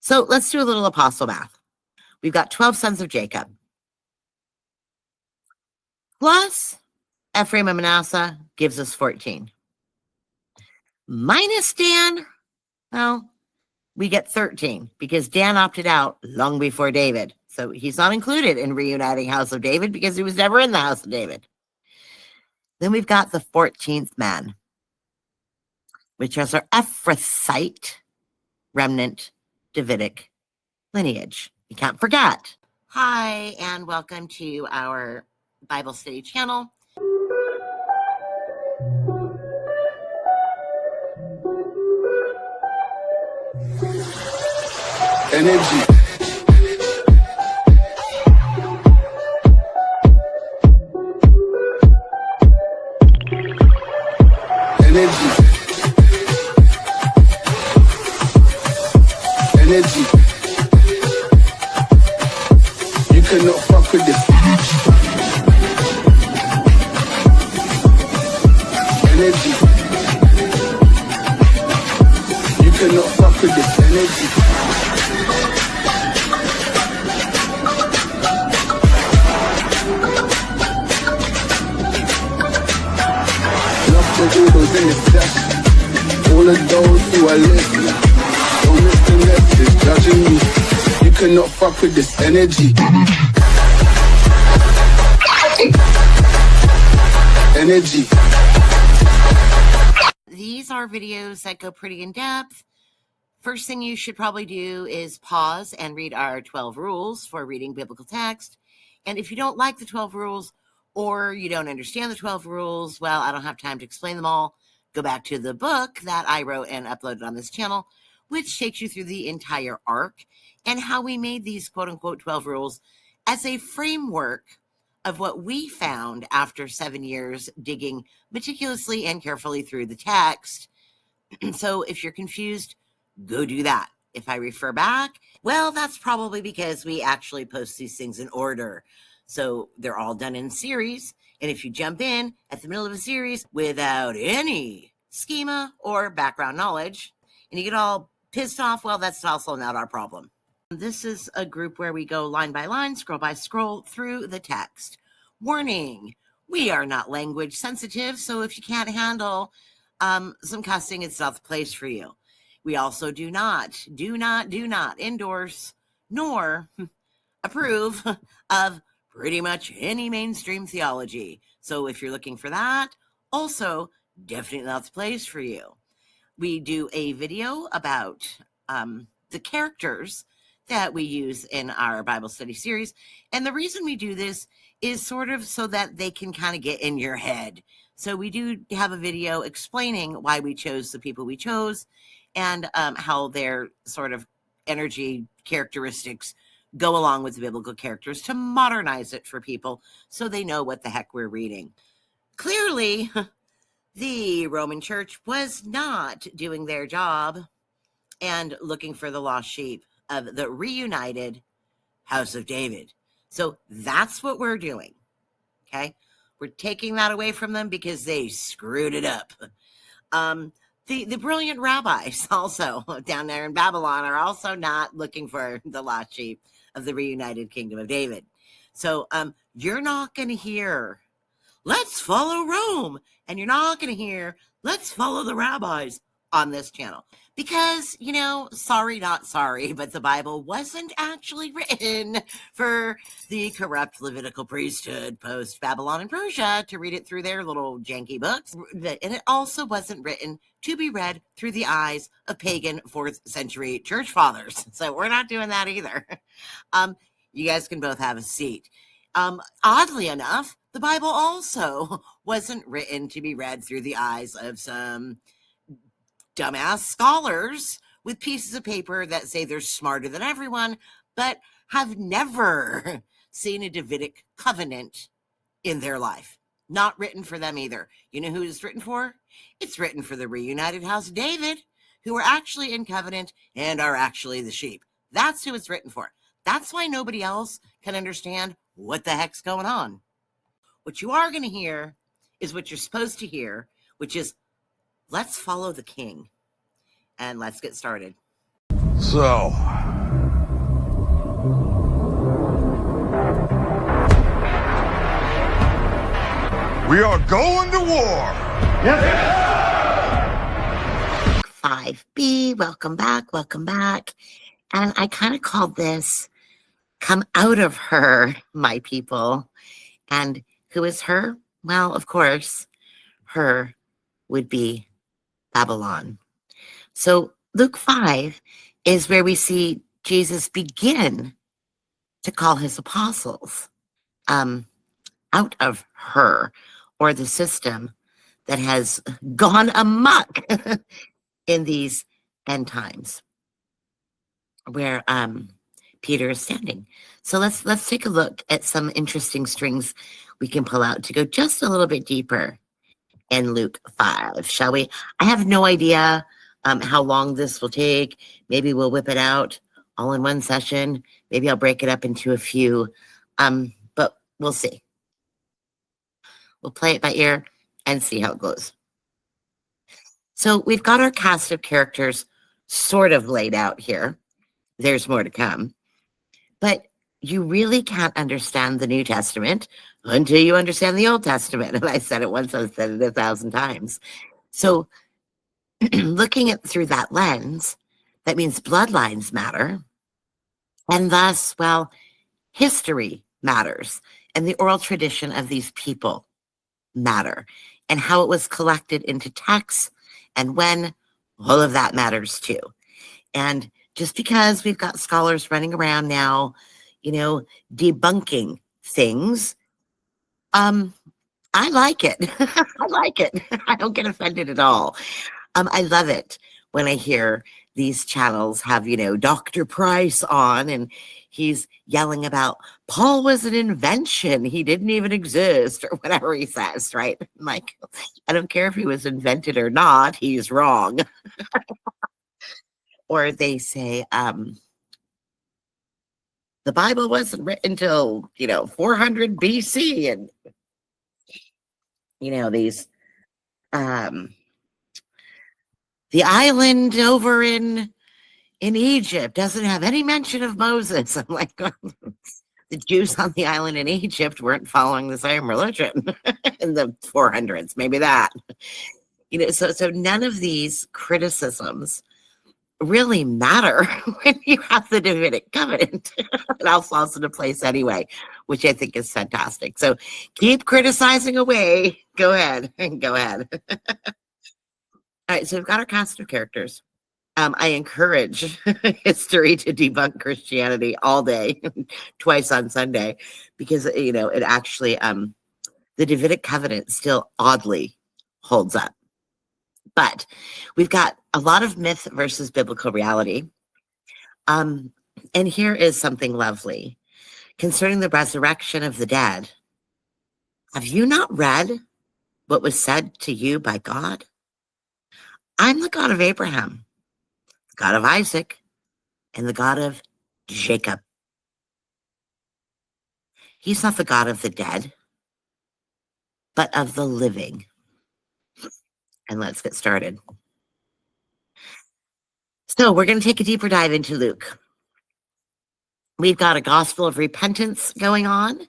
So let's do a little apostle math. We've got 12 sons of Jacob. Plus Ephraim and Manasseh gives us 14. Minus Dan, well, we get 13 because Dan opted out long before David. So he's not included in reuniting House of David because he was never in the House of David. Then we've got the 14th man, which is our Ephrathite remnant Davidic lineage. You can't forget. Hi, and welcome to our Bible study channel. Energy. Energy. You cannot fuck with this. Energy. You cannot fuck with this energy. Love the doodles in the flesh. All of those who are listening, don't miss the message, judging me. You cannot fuck with this energy. Energy. These are videos that go pretty in depth. First thing you should probably do is pause and read our 12 rules for reading biblical text. And if you don't like the 12 rules or you don't understand the 12 rules, well, I don't have time to explain them all. Go back to the book that I wrote and uploaded on this channel, which takes you through the entire arc and how we made these quote unquote 12 rules as a framework of what we found after 7 years digging meticulously and carefully through the text. So if you're confused, go do that. If I refer back, well, that's probably because we actually post these things in order. So they're all done in series. And if you jump in at the middle of a series without any schema or background knowledge, and you get all pissed off, well, that's also not our problem. This is a group where we go line by line, scroll by scroll through the text. Warning, we are not language sensitive, so if you can't handle some cussing, it's not the place for you. We also do not endorse nor approve of pretty much any mainstream theology. So if you're looking for that, also definitely not the place for you. We do a video about the characters that we use in our Bible study series. And the reason we do this is sort of so that they can kind of get in your head. So we do have a video explaining why we chose the people we chose and how their sort of energy characteristics go along with the biblical characters to modernize it for people so they know what the heck we're reading. Clearly, the Roman Church was not doing their job and looking for the lost sheep of the reunited House of David. So that's what we're doing, okay? We're taking that away from them because they screwed it up. The brilliant rabbis also down there in Babylon are also not looking for the lost sheep of the reunited kingdom of David. So you're not going to hear, let's follow Rome. And you're not going to hear, let's follow the rabbis on this channel. Because, you know, sorry, not sorry, but the Bible wasn't actually written for the corrupt Levitical priesthood post-Babylon and Persia to read it through their little janky books. And it also wasn't written to be read through the eyes of pagan 4th century church fathers. So we're not doing that either. You guys can both have a seat. Oddly enough, the Bible also wasn't written to be read through the eyes of some dumbass scholars with pieces of paper that say they're smarter than everyone, but have never seen a Davidic covenant in their life. Not written for them either. You know who it's written for? It's written for the reunited House of David, who are actually in covenant and are actually the sheep. That's who it's written for. That's why nobody else can understand what the heck's going on. What you are going to hear is what you're supposed to hear, which is, let's follow the king. And let's get started. So, we are going to war. 5B, welcome back, welcome back. And I kind of called this Come Out of Her, My People. And who is her? Well, of course, her would be Babylon. So Luke 5 is where we see Jesus begin to call his apostles out of her, or the system that has gone amok in these end times where Peter is standing. So let's take a look at some interesting strings we can pull out to go just a little bit deeper in Luke 5, shall we? I have no idea how long this will take. Maybe we'll whip it out all in one session. Maybe I'll break it up into a few, but we'll see. We'll play it by ear and see how it goes. So we've got our cast of characters sort of laid out here. There's more to come. But you really can't understand the New Testament until you understand the Old Testament. And I said it once, I've said it 1,000 times. So looking at through that lens, that means bloodlines matter. And thus, well, history matters. And the oral tradition of these people matter. And how it was collected into texts and when, all of that matters too. And just because we've got scholars running around now, debunking things, I like it. I like it. I don't get offended at all. I love it when I hear these channels have, Dr. Price on and he's yelling about Paul was an invention. He didn't even exist or whatever he says, right? I'm like, I don't care if he was invented or not. He's wrong. Or they say, the Bible wasn't written until, 400 BC. And, these, the island over in Egypt doesn't have any mention of Moses. I'm like, the Jews on the island in Egypt weren't following the same religion in the 400s. Maybe that, so none of these criticisms really matter when you have the Davidic Covenant. It all falls into place anyway, which I think is fantastic. So keep criticizing away. Go ahead. Go ahead. All right, so we've got our cast of characters. I encourage history to debunk Christianity all day, twice on Sunday, because, it actually, the Davidic Covenant still oddly holds up. But we've got a lot of myth versus biblical reality. And here is something lovely. Concerning the resurrection of the dead, have you not read what was said to you by God? I'm the God of Abraham, the God of Isaac, and the God of Jacob. He's not the God of the dead, but of the living. And let's get started. So we're going to take a deeper dive into Luke. We've got a gospel of repentance going on.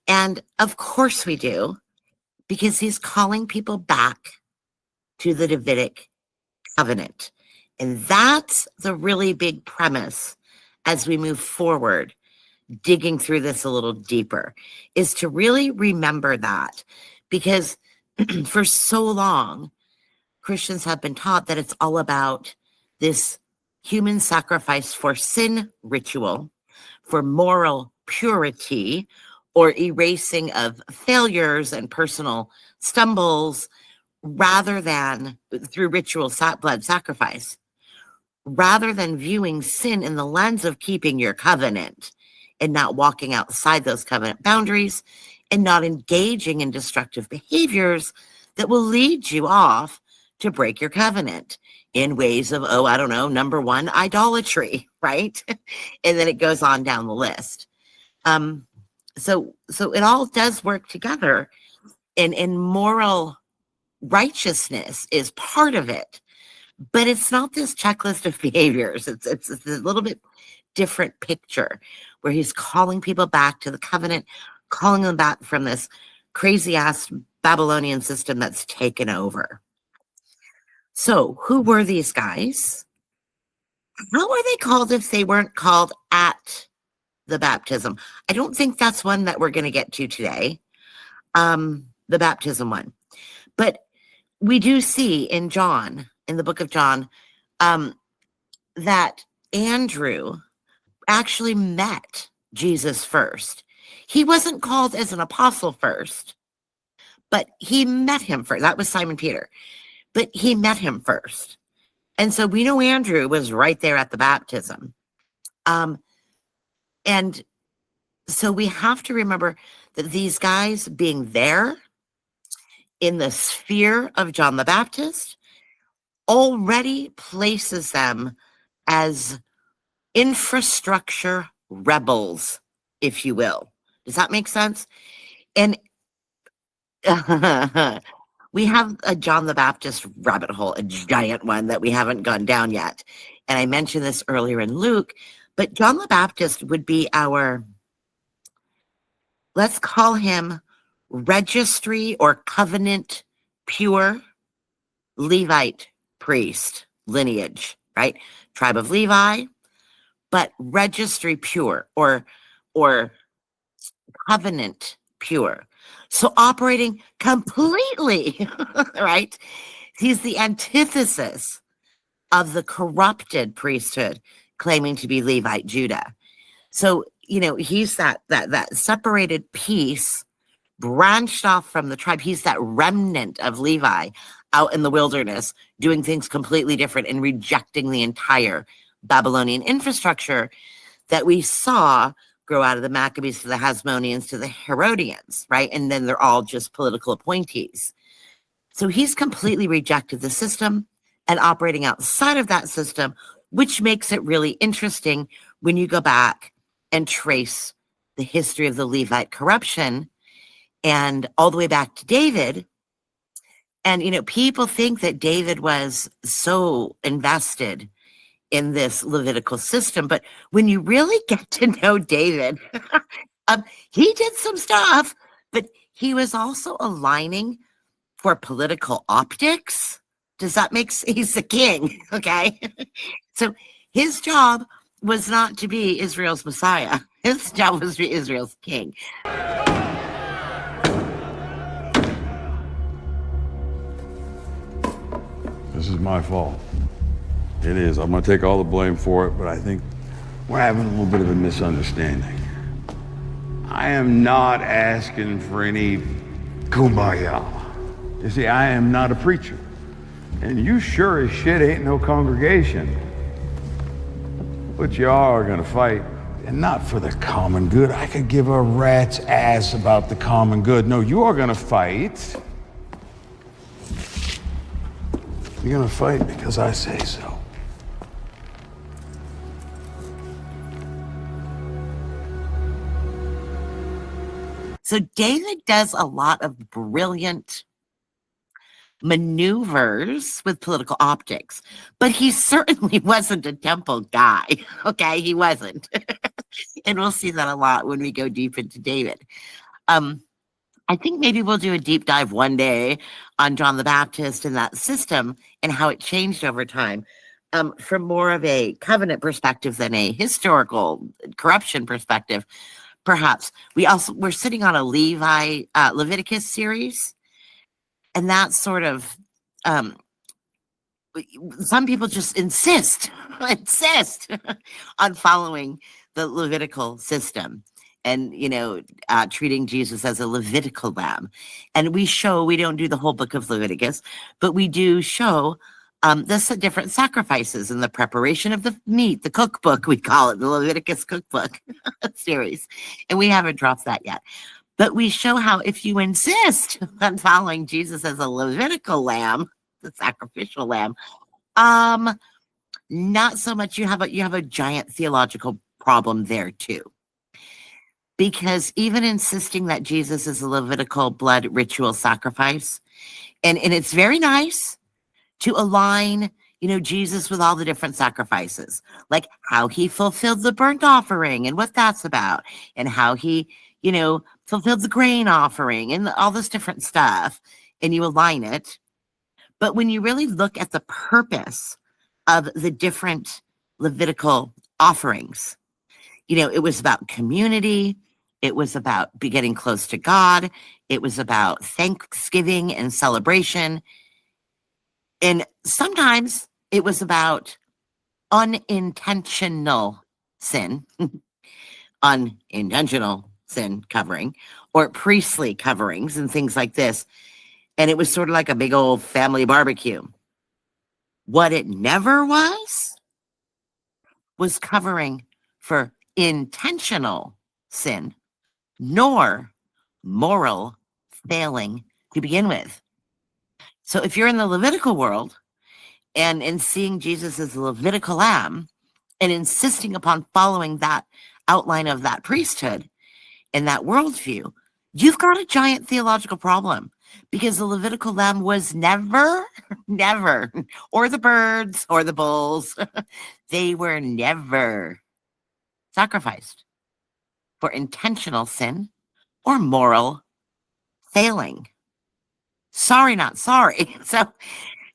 And of course we do, because he's calling people back to the Davidic Covenant. And that's the really big premise as we move forward, digging through this a little deeper, is to really remember that. Because for so long, Christians have been taught that it's all about this human sacrifice for sin ritual, for moral purity, or erasing of failures and personal stumbles, rather than through ritual blood sacrifice, rather than viewing sin in the lens of keeping your covenant and not walking outside those covenant boundaries and not engaging in destructive behaviors that will lead you off to break your covenant in ways of, number one, idolatry, right? And then it goes on down the list. So it all does work together, and moral righteousness is part of it. But it's not this checklist of behaviors. It's a little bit different picture where he's calling people back to the covenant, calling them back from this crazy ass Babylonian system that's taken over. So, who were these guys? How were they called if they weren't called at the baptism? I don't think that's one that we're going to get to today. The baptism one. But we do see in the book of John, that Andrew actually met Jesus first. He wasn't called as an apostle first, but he met him first. That was Simon Peter. But he met him first. And so we know Andrew was right there at the baptism. And so we have to remember that these guys being there in the sphere of John the Baptist already places them as infrastructure rebels, if you will. Does that make sense? And we have a John the Baptist rabbit hole, a giant one that we haven't gone down yet. And I mentioned this earlier in Luke, but John the Baptist would be our, let's call him registry or covenant pure Levite priest lineage, right? Tribe of Levi, but registry pure or covenant pure. So operating completely, right? He's the antithesis of the corrupted priesthood claiming to be Levite Judah. So, he's that separated piece branched off from the tribe. He's that remnant of Levi out in the wilderness doing things completely different and rejecting the entire Babylonian infrastructure that we saw grow out of the Maccabees to the Hasmoneans to the Herodians, right? And then they're all just political appointees. So he's completely rejected the system and operating outside of that system, which makes it really interesting when you go back and trace the history of the Levite corruption and all the way back to David. And, people think that David was so invested in this Levitical system, but when you really get to know David, he did some stuff, but he was also aligning for political optics. Does that make sense? He's the king, okay? So his job was not to be Israel's Messiah. His job was to be Israel's king. This is my fault. It is. I'm going to take all the blame for it, but I think we're having a little bit of a misunderstanding. I am not asking for any kumbaya. You see, I am not a preacher. And you sure as shit ain't no congregation. But you are going to fight, and not for the common good. I could give a rat's ass about the common good. No, you are going to fight. You're going to fight because I say so. So David does a lot of brilliant maneuvers with political optics, but he certainly wasn't a temple guy. Okay, he wasn't. And we'll see that a lot when we go deep into David. I think maybe we'll do a deep dive one day on John the Baptist and that system and how it changed over time, from more of a covenant perspective than a historical corruption perspective. Perhaps we're sitting on a Leviticus series, and that's sort of some people just insist on following the Levitical system and treating Jesus as a Levitical lamb. And we don't do the whole book of Leviticus, but we do show the different sacrifices and the preparation of the meat, the cookbook, we call it, the Leviticus cookbook series. And we haven't dropped that yet. But we show how if you insist on following Jesus as a Levitical lamb, the sacrificial lamb, not so much. You have a giant theological problem there too. Because even insisting that Jesus is a Levitical blood ritual sacrifice, and it's very nice to align Jesus with all the different sacrifices, like how he fulfilled the burnt offering and what that's about, and how he, fulfilled the grain offering and all this different stuff, and you align it. But when you really look at the purpose of the different Levitical offerings, it was about community. It was about getting close to God. It was about thanksgiving and celebration. And sometimes it was about unintentional sin, unintentional sin covering, or priestly coverings and things like this. And it was sort of like a big old family barbecue. What it never was covering for intentional sin, nor moral failing to begin with. So if you're in the Levitical world and in seeing Jesus as the Levitical lamb and insisting upon following that outline of that priesthood and that worldview, you've got a giant theological problem, because the Levitical lamb was never, or the birds or the bulls, they were never sacrificed for intentional sin or moral failing. Sorry, not sorry. So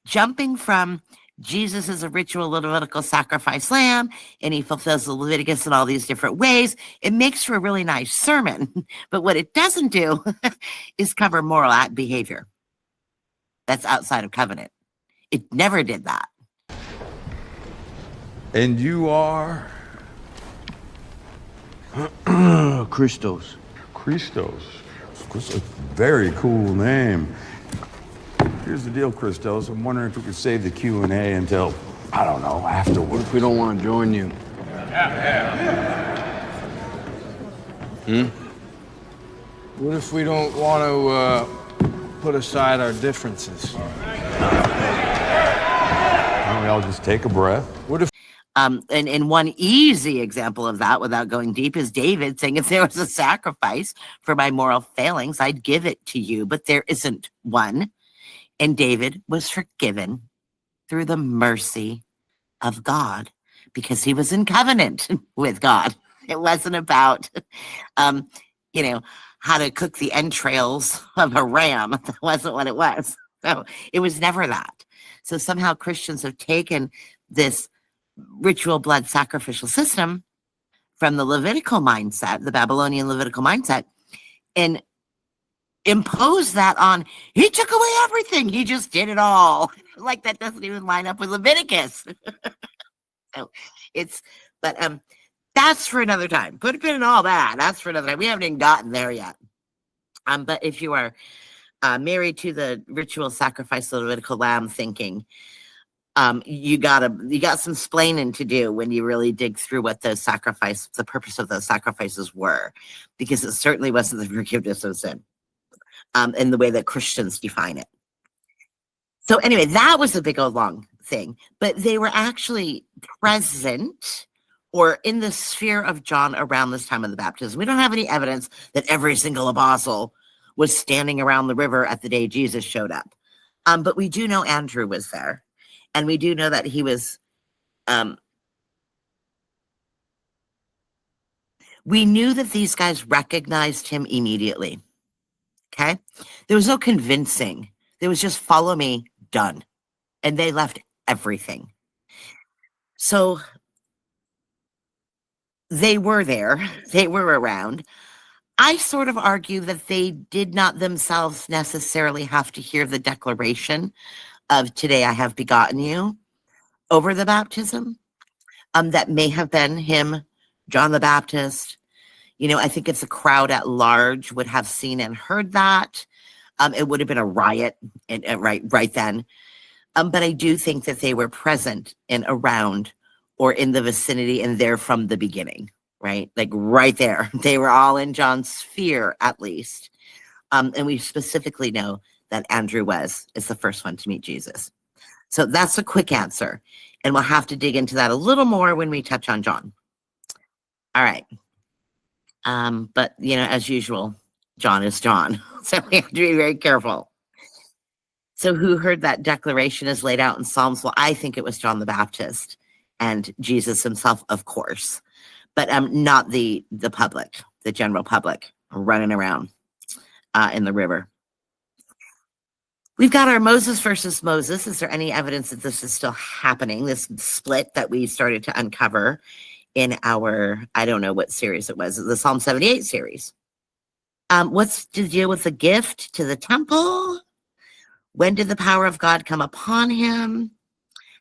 jumping from Jesus is a ritual Levitical sacrifice lamb, and he fulfills the Leviticus in all these different ways, it makes for a really nice sermon. But what it doesn't do is cover moral behavior that's outside of covenant. It never did that. And you are? Christos. Christos. That's a very cool name. Here's the deal, Christos. I'm wondering if we could save the Q&A until, I don't know, afterward. If we don't want to join you. What if we don't want to put aside our differences? Why don't we all just take a breath? What if And one easy example of that, without going deep, is David saying, if there was a sacrifice for my moral failings, I'd give it to you, but there isn't one. And David was forgiven through the mercy of God because he was in covenant with God. It wasn't about, how to cook the entrails of a ram. That wasn't what it was. So it was never that. So somehow Christians have taken this ritual blood sacrificial system from the Levitical mindset, the Babylonian Levitical mindset, and impose that on, he took away everything. He just did it all. Like, that doesn't even line up with Leviticus. So that's for another time. Put a pin in all that. That's for another time. We haven't even gotten there yet. But if you are married to the ritual sacrifice of the Levitical lamb thinking, you got some splaining to do when you really dig through what the purpose of those sacrifices were, because it certainly wasn't the forgiveness of sin, in the way that Christians define it. So anyway, that was a big old long thing, but they were actually present or in the sphere of John around this time of the baptism. We don't have any evidence that every single apostle was standing around the river at the day Jesus showed up. But we do know Andrew was there. And we do know that he was, we knew that these guys recognized him immediately. Okay? There was no convincing. There was just follow me, done. And they left everything. So they were there. They were around. I sort of argue that they did not themselves necessarily have to hear the declaration of today I have begotten you over the baptism. That may have been him, John the Baptist. I think it's a crowd at large would have seen and heard that. It would have been a riot right then. But I do think that they were present and around or in the vicinity and there from the beginning, right? Like right there. They were all in John's sphere, at least. And we specifically know that Andrew is the first one to meet Jesus. So that's a quick answer. And we'll have to dig into that a little more when we touch on John. All right. But, as usual, John is John. So we have to be very careful. So who heard that declaration is laid out in Psalms? Well, I think it was John the Baptist and Jesus himself, of course, but not the public, the general public running around in the river. We've got our Moses versus Moses. Is there any evidence that this is still happening, this split that we started to uncover in our, I don't know what series it was, the Psalm 78 series? What's to deal with the gift to the temple? When did the power of God come upon him?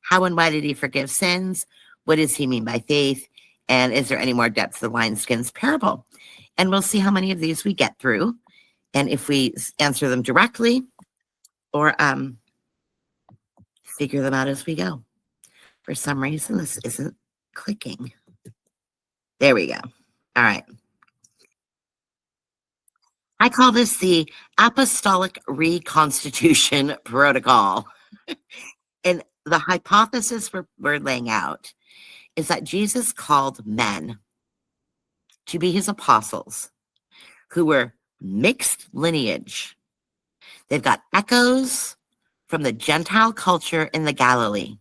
How and why did he forgive sins? What does he mean by faith? And is there any more depth to the wineskin's parable? And we'll see how many of these we get through, and if we answer them directly or figure them out as we go. For some reason, this isn't clicking. There we go. All right. I call this the Apostolic Reconstitution Protocol. And the hypothesis we're laying out is that Jesus called men to be his apostles who were mixed lineage. They've got echoes from the Gentile culture in the Galilee,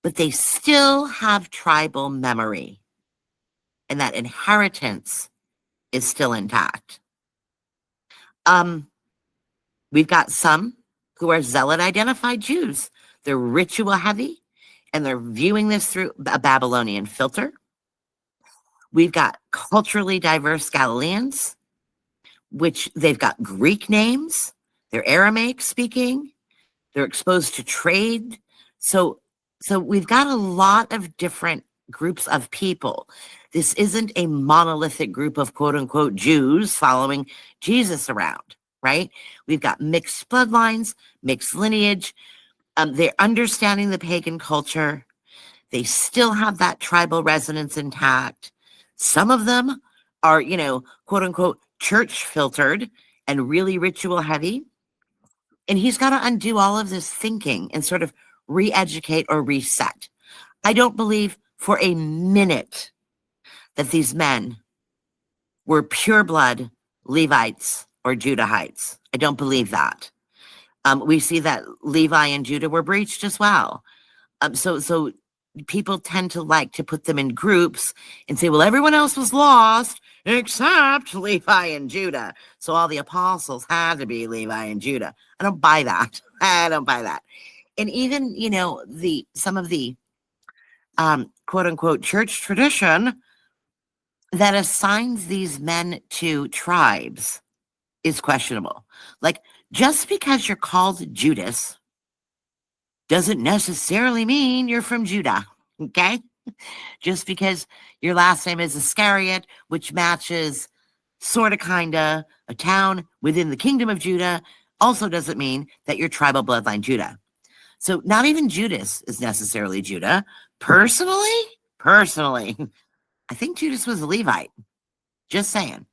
but they still have tribal memory, and that inheritance is still intact. We've got some who are zealot identified Jews. They're ritual heavy, and they're viewing this through a Babylonian filter. We've got culturally diverse Galileans, which they've got Greek names. They're Aramaic speaking. They're exposed to trade. So we've got a lot of different groups of people. This isn't a monolithic group of quote unquote Jews following Jesus around, right? We've got mixed bloodlines, mixed lineage. They're understanding the pagan culture. They still have that tribal resonance intact. Some of them are, quote unquote, church filtered and really ritual heavy. And he's got to undo all of this thinking and sort of re-educate or reset. I don't believe for a minute that these men were pure blood Levites or Judahites. I don't believe that. We see that Levi and Judah were breached as well. So people tend to like to put them in groups and say, well, everyone else was lost except Levi and Judah. So all the apostles had to be Levi and Judah. I don't buy that. I don't buy that. And even, some of the quote unquote church tradition that assigns these men to tribes is questionable. Like, just because you're called Judas doesn't necessarily mean you're from Judah, okay? Just because your last name is Iscariot, which matches sort of kinda a town within the kingdom of Judah, also doesn't mean that you're tribal bloodline Judah. So not even Judas is necessarily Judah. Personally, I think Judas was a Levite. Just saying.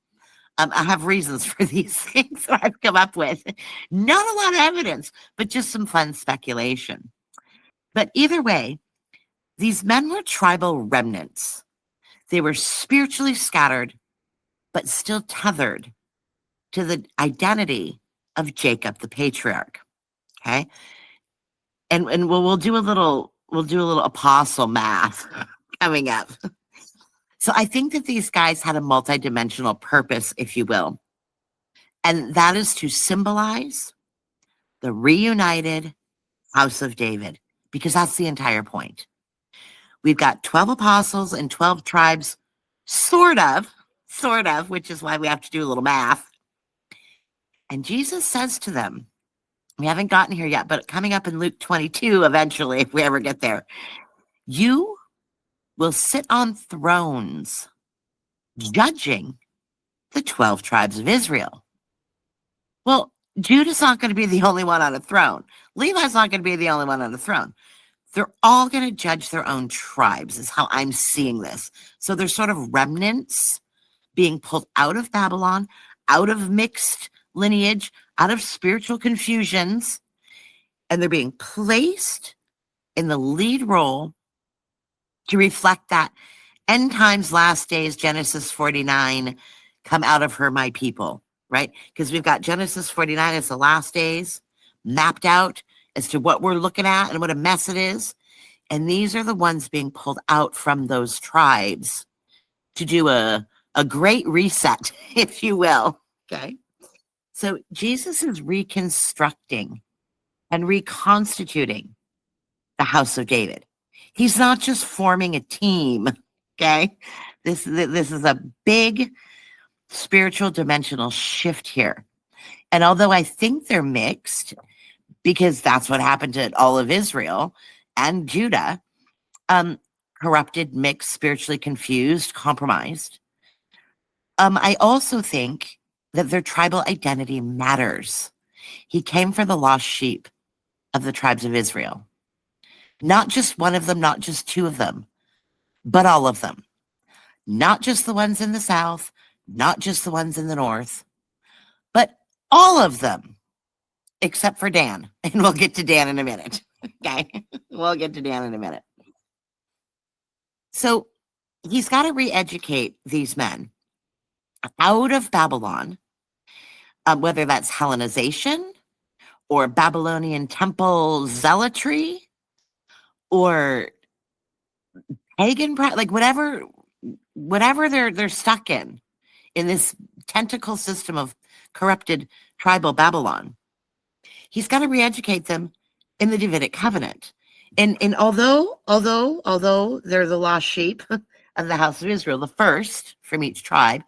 I have reasons for these things that I've come up with. Not a lot of evidence, but just some fun speculation. But either way, these men were tribal remnants. They were spiritually scattered, but still tethered to the identity of Jacob, the patriarch. Okay. And we'll do a little apostle math coming up. So I think that these guys had a multidimensional purpose, if you will. And that is to symbolize the reunited house of David, because that's the entire point. We've got 12 apostles and 12 tribes, sort of, which is why we have to do a little math. And Jesus says to them, we haven't gotten here yet, but coming up in Luke 22, eventually, if we ever get there, you will sit on thrones judging the 12 tribes of Israel. Well, Judah's not going to be the only one on a throne. Levi's not going to be the only one on a throne. They're all going to judge their own tribes, is how I'm seeing this. So they're sort of remnants being pulled out of Babylon, out of mixed lineage, out of spiritual confusions, and they're being placed in the lead role to reflect that end times, last days, Genesis 49, come out of her, my people, right? Because we've got Genesis 49 as the last days, mapped out as to what we're looking at and what a mess it is. And these are the ones being pulled out from those tribes to do a great reset, if you will. Okay. So Jesus is reconstructing and reconstituting the house of David. He's not just forming a team. Okay. This is a big spiritual dimensional shift here. And although I think they're mixed, because that's what happened to all of Israel and Judah, corrupted, mixed, spiritually confused, compromised. I also think that their tribal identity matters. He came for the lost sheep of the tribes of Israel. Not just one of them, not just two of them, but all of them. Not just the ones in the south, not just the ones in the north, but all of them, except for Dan. And we'll get to Dan in a minute. Okay, we'll get to Dan in a minute. So he's got to re-educate these men out of Babylon, whether that's Hellenization or Babylonian temple zealotry or pagan, like whatever they're stuck in this tentacle system of corrupted tribal Babylon. He's got to re-educate them in the Davidic Covenant. And although they're the lost sheep of the house of Israel, the first from each tribe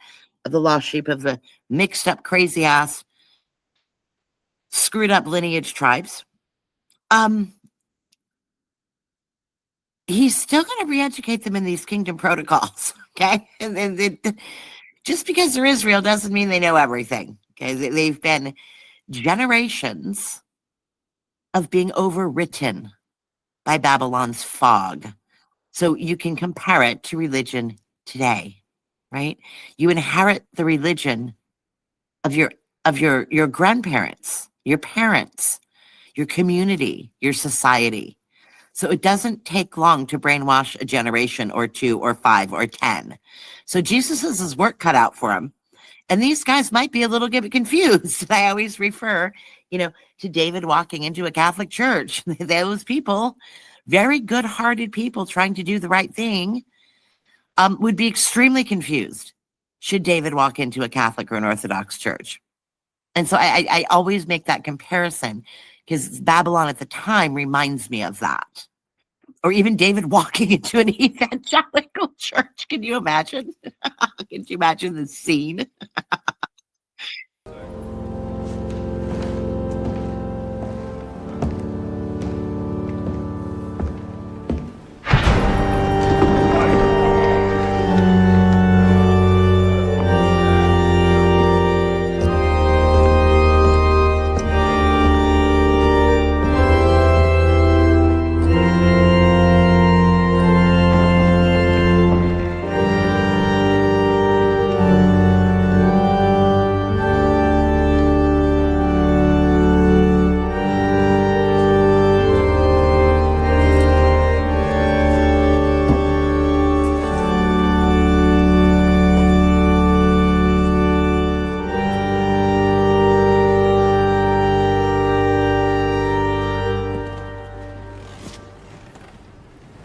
of the lost sheep of the mixed up, crazy ass, screwed up lineage tribes, he's still going to re-educate them in these kingdom protocols. Okay. And just because they're Israel doesn't mean they know everything. Okay. They've been generations of being overwritten by Babylon's fog. So you can compare it to religion today, right? You inherit the religion of your grandparents, your parents, your community, your society. So it doesn't take long to brainwash a generation or two or five or 10. So Jesus has his work cut out for him. And these guys might be a little bit confused. I always refer, to David walking into a Catholic church. Those people, very good-hearted people trying to do the right thing, would be extremely confused should David walk into a Catholic or an Orthodox church. And so I always make that comparison because Babylon at the time reminds me of that. Or even David walking into an evangelical church. Can you imagine? Can you imagine the scene?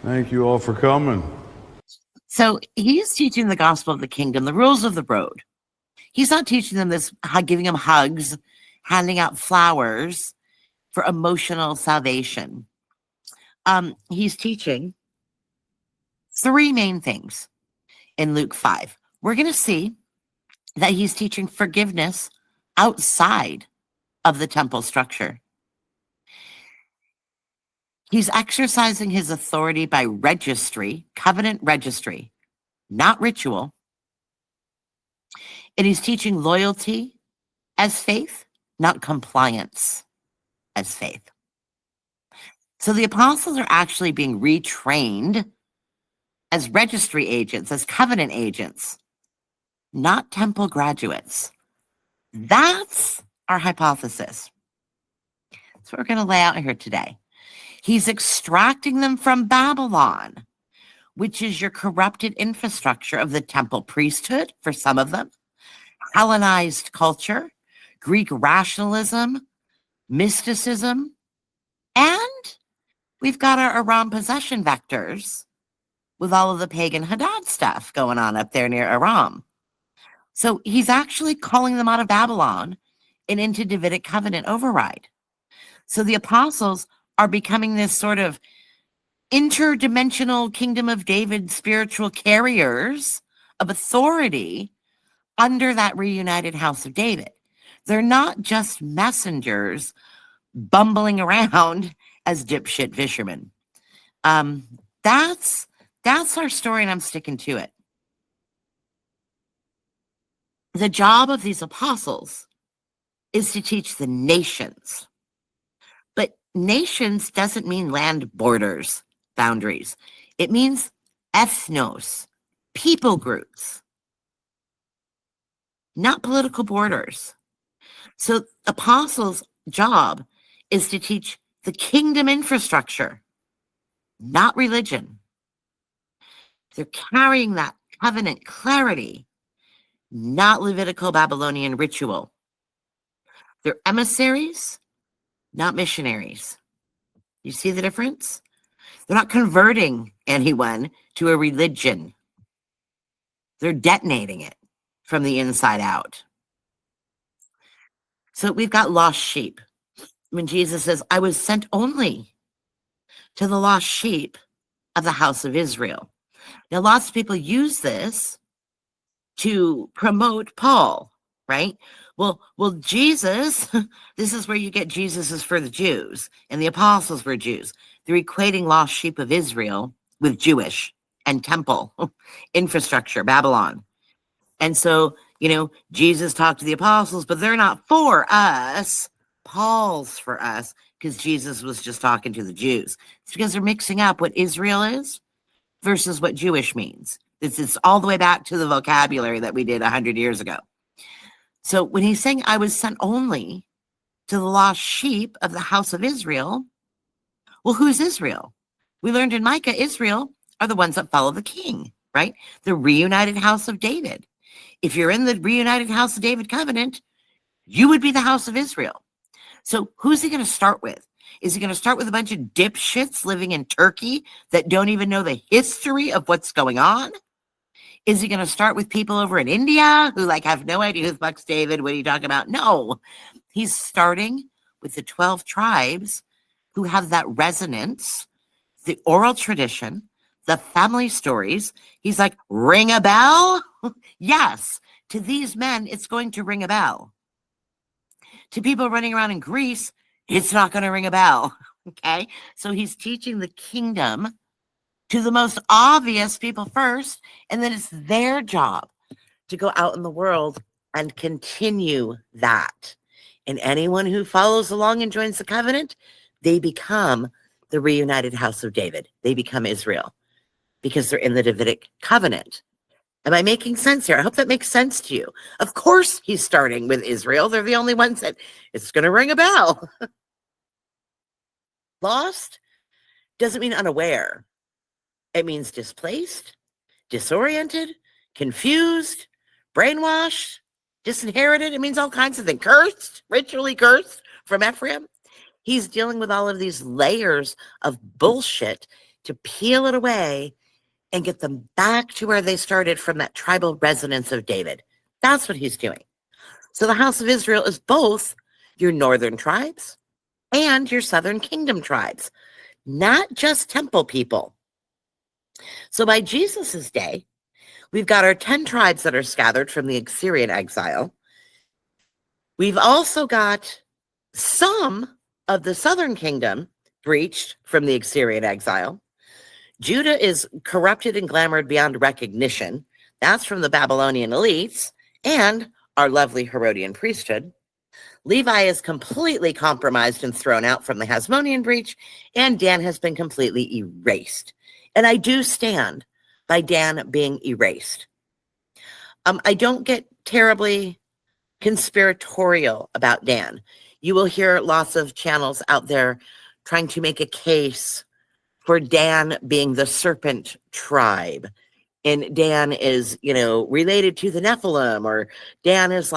Thank you all for coming. So he's teaching the gospel of the kingdom, the rules of the road. He's not teaching them this, giving them hugs, handing out flowers for emotional salvation. He's teaching three main things in Luke 5. We're going to see that he's teaching forgiveness outside of the temple structure. He's exercising his authority by registry, covenant registry, not ritual. And he's teaching loyalty as faith, not compliance as faith. So the apostles are actually being retrained as registry agents, as covenant agents, not temple graduates. That's our hypothesis. That's what we're going to lay out here today. He's extracting them from Babylon, which is your corrupted infrastructure of the temple priesthood for some of them, Hellenized culture, Greek rationalism, mysticism, and we've got our Aram possession vectors with all of the pagan Hadad stuff going on up there near Aram. So he's actually calling them out of Babylon and into Davidic Covenant override. So the apostles are becoming this sort of interdimensional kingdom of David spiritual carriers of authority under that reunited house of David. They're not just messengers bumbling around as dipshit fishermen. That's our story, and I'm sticking to it. The job of these apostles is to teach the nations. But nations doesn't mean land borders, boundaries. It means ethnos, people groups, not political borders. So apostles' job is to teach the kingdom infrastructure, not religion. They're carrying that covenant clarity, not Levitical Babylonian ritual. They're emissaries, not missionaries. You see the difference? They're not converting anyone to a religion. They're detonating it from the inside out. So we've got lost sheep. When Jesus says, I was sent only to the lost sheep of the house of Israel. Now, lots of people use this to promote Paul, right? Well, Jesus, this is where you get Jesus is for the Jews, and the apostles were Jews. They're equating lost sheep of Israel with Jewish and temple infrastructure, Babylon. And so, Jesus talked to the apostles, but they're not for us. Paul's for us, because Jesus was just talking to the Jews. It's because they're mixing up what Israel is versus what Jewish means. It's all the way back to the vocabulary that we did 100 years ago. So when he's saying, I was sent only to the lost sheep of the house of Israel, well, who's Israel? We learned in Micah, Israel are the ones that follow the king, right? The reunited house of David. If you're in the reunited house of David covenant, you would be the house of Israel. So who's he going to start with? Is he going to start with a bunch of dipshits living in Turkey that don't even know the history of what's going on? Is he going to start with people over in India who have no idea who the fuck's David? What are you talking about? No, he's starting with the 12 tribes who have that resonance, the oral tradition, the family stories. He's like, ring a bell? Yes, to these men, it's going to ring a bell. To people running around in Greece, it's not going to ring a bell. Okay, so he's teaching the kingdom to the most obvious people first, and then it's their job to go out in the world and continue that. And anyone who follows along and joins the covenant, they become the reunited house of David. They become Israel because they're in the Davidic covenant. Am I making sense here? I hope that makes sense to you. Of course, he's starting with Israel. They're the only ones that it's going to ring a bell. Lost doesn't mean unaware. It means displaced, disoriented, confused, brainwashed, disinherited. It means all kinds of things. Cursed, ritually cursed from Ephraim. He's dealing with all of these layers of bullshit to peel it away and get them back to where they started from that tribal resonance of David. That's what he's doing. So the house of Israel is both your northern tribes and your southern kingdom tribes, not just temple people. So by Jesus's day, we've got our 10 tribes that are scattered from the Assyrian exile. We've also got some of the southern kingdom breached from the Assyrian exile. Judah is corrupted and glamored beyond recognition. That's from the Babylonian elites and our lovely Herodian priesthood. Levi is completely compromised and thrown out from the Hasmonean breach, and Dan has been completely erased. And I do stand by Dan being erased. I don't get terribly conspiratorial about Dan. You will hear lots of channels out there trying to make a case for Dan being the serpent tribe. And Dan is, related to the Nephilim, or Dan is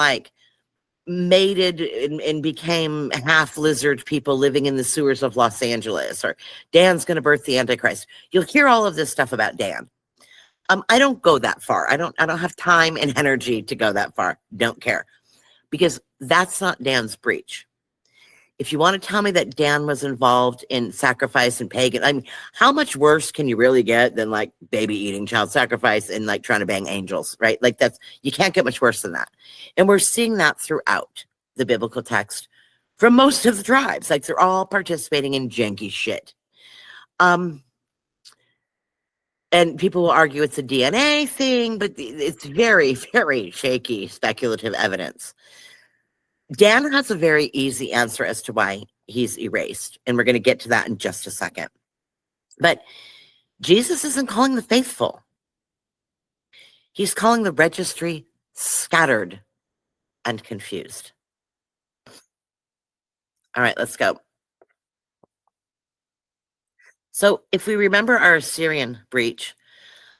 mated and became half lizard people living in the sewers of Los Angeles, or Dan's going to birth the Antichrist. You'll hear all of this stuff about Dan. I don't go that far. I don't have time and energy to go that far. Don't care, because that's not Dan's breach. If you want to tell me that Dan was involved in sacrifice and pagan, I mean, how much worse can you really get than like baby eating, child sacrifice, and like trying to bang angels, right? Like you can't get much worse than that. And we're seeing that throughout the biblical text from most of the tribes. Like they're all participating in janky shit. And people will argue it's a DNA thing, but it's very, very shaky speculative evidence. Dan has a very easy answer as to why he's erased, and we're going to get to that in just a second. But Jesus isn't calling the faithful. He's calling the registry scattered and confused. All right, let's go. So if we remember our Assyrian breach,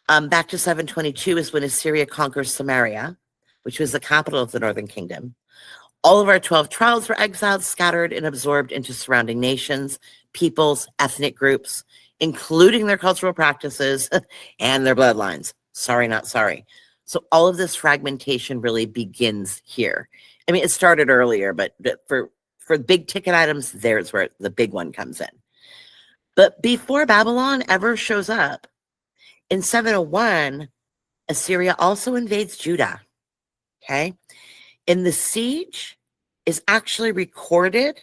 back to 722 is when Assyria conquers Samaria, which was the capital of the northern kingdom. All of our 12 tribes were exiled, scattered, and absorbed into surrounding nations, peoples, ethnic groups, including their cultural practices and their bloodlines. Sorry, not sorry. So all of this fragmentation really begins here. I mean, it started earlier, but for big ticket items, there's where the big one comes in. But before Babylon ever shows up, in 701, Assyria also invades Judah, okay? And the siege is actually recorded,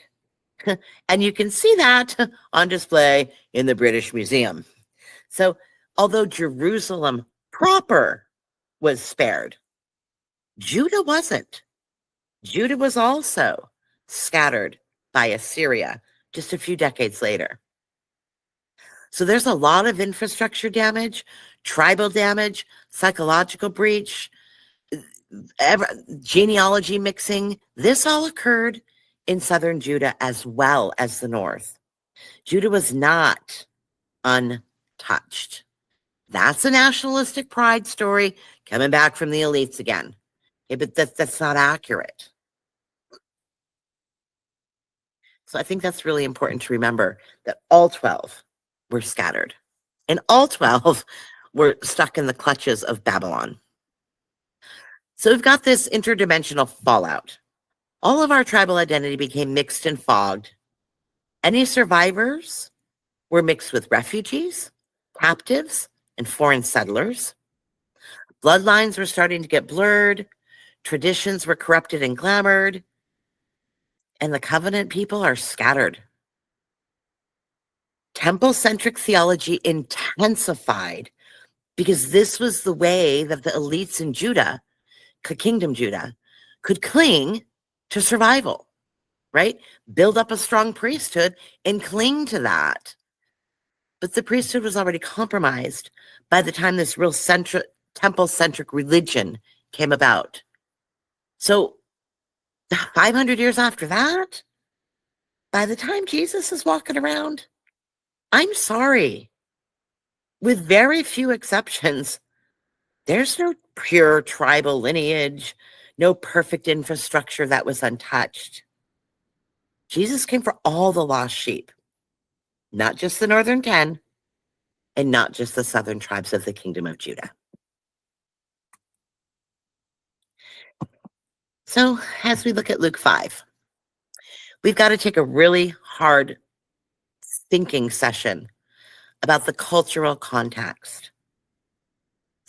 and you can see that on display in the British Museum. So although Jerusalem proper was spared, Judah wasn't. Judah was also scattered by Assyria just a few decades later. So there's a lot of infrastructure damage, tribal damage, psychological breach, genealogy mixing. This all occurred in southern Judah as well as the north. Judah was not untouched. That's a nationalistic pride story coming back from the elites again. Okay, but that's not accurate. So I think that's really important to remember, that all 12 were scattered, and all 12 were stuck in the clutches of Babylon. So we've got this interdimensional fallout. All of our tribal identity became mixed and fogged. Any survivors were mixed with refugees, captives, and foreign settlers. Bloodlines were starting to get blurred. Traditions were corrupted and glamored. And the covenant people are scattered. Temple-centric theology intensified because this was the way that the elites in Judah, Kingdom Judah, could cling to survival, right? Build up a strong priesthood and cling to that. But the priesthood was already compromised by the time this real temple-centric religion came about. So 500 years after that, by the time Jesus is walking around, I'm sorry, with very few exceptions, there's no pure tribal lineage, no perfect infrastructure that was untouched. Jesus came for all the lost sheep, not just the northern 10, and not just the southern tribes of the kingdom of Judah. So as we look at Luke 5, we've got to take a really hard thinking session about the cultural context.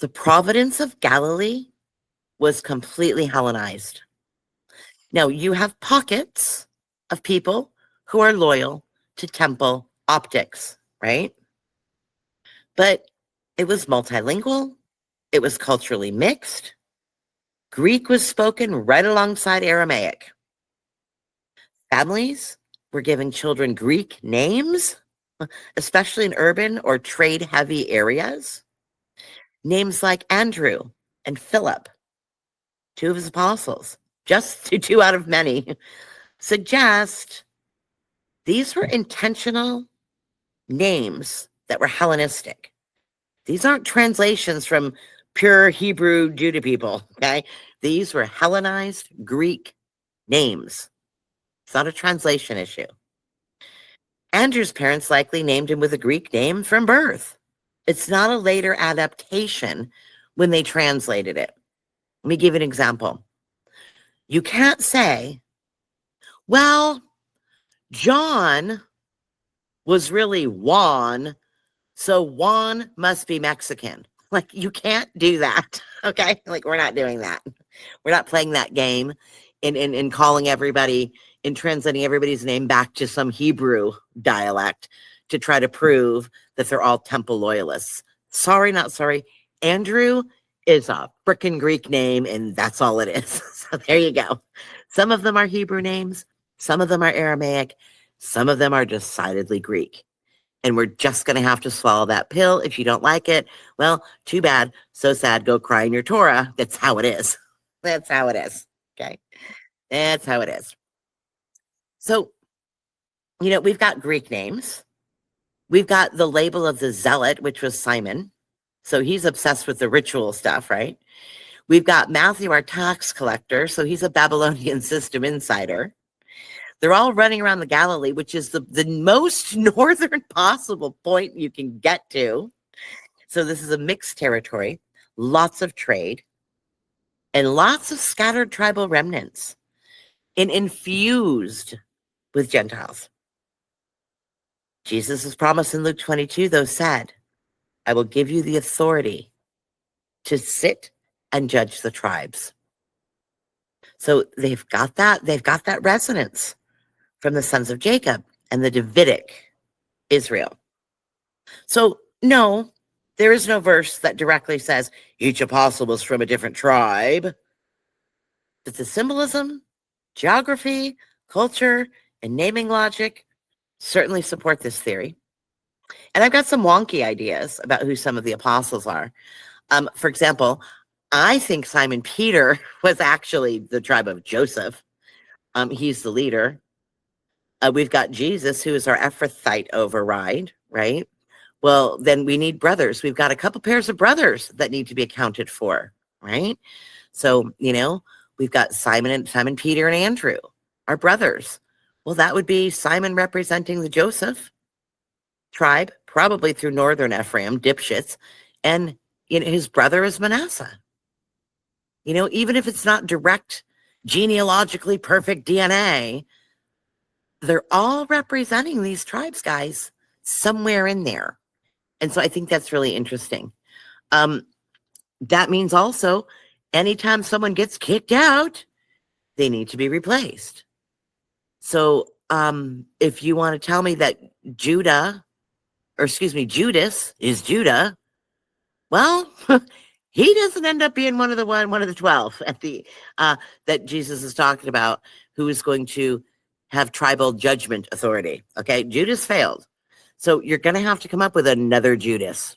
The province of Galilee was completely Hellenized. Now, you have pockets of people who are loyal to temple optics, right? But it was multilingual. It was culturally mixed. Greek was spoken right alongside Aramaic. Families were giving children Greek names, especially in urban or trade-heavy areas. Names like Andrew and Philip, two of his apostles, just two out of many, suggest these were intentional names that were Hellenistic. These aren't translations from pure Hebrew Judah people, okay? These were Hellenized Greek names. It's not a translation issue. Andrew's parents likely named him with a Greek name from birth. It's not a later adaptation when they translated it. Let me give you an example. You can't say, well, John was really Juan, so Juan must be Mexican. Like, you can't do that, okay? Like, we're not doing that. We're not playing that game in calling everybody, in translating everybody's name back to some Hebrew dialect to try to prove that they're all temple loyalists. Sorry, not sorry. Andrew is a frickin' Greek name, and that's all it is. So there you go. Some of them are Hebrew names. Some of them are Aramaic. Some of them are decidedly Greek. And we're just going to have to swallow that pill. If you don't like it, well, too bad. So sad. Go cry in your Torah. That's how it is. That's how it is. Okay. That's how it is. So, we've got Greek names. We've got the label of the zealot, which was Simon. So he's obsessed with the ritual stuff, right? We've got Matthew, our tax collector. So he's a Babylonian system insider. They're all running around the Galilee, which is the most northern possible point you can get to. So this is a mixed territory, lots of trade, and lots of scattered tribal remnants, and infused with Gentiles. Jesus' promise in Luke 22, though, said, I will give you the authority to sit and judge the tribes. So they've got that resonance from the sons of Jacob and the Davidic Israel. So no, there is no verse that directly says each apostle was from a different tribe. But the symbolism, geography, culture, and naming logic certainly support this theory. And I've got some wonky ideas about who some of the apostles are. For example, I think Simon Peter was actually the tribe of Joseph. He's the leader. We've got Jesus, who is our Ephrathite override, right? Well, then we need brothers. We've got a couple pairs of brothers that need to be accounted for, right? So, we've got Simon, Peter, and Andrew, our brothers. Well, that would be Simon representing the Joseph tribe, probably through northern Ephraim, dipshits, and his brother is Manasseh. Even if it's not direct, genealogically perfect DNA, they're all representing these tribes, guys, somewhere in there. And so I think that's really interesting. That means also, anytime someone gets kicked out, they need to be replaced. So if you want to tell me that Judas is Judah, well, he doesn't end up being one of the 12 at the that Jesus is talking about, who is going to have tribal judgment authority. Okay, Judas failed. So you're going to have to come up with another Judas,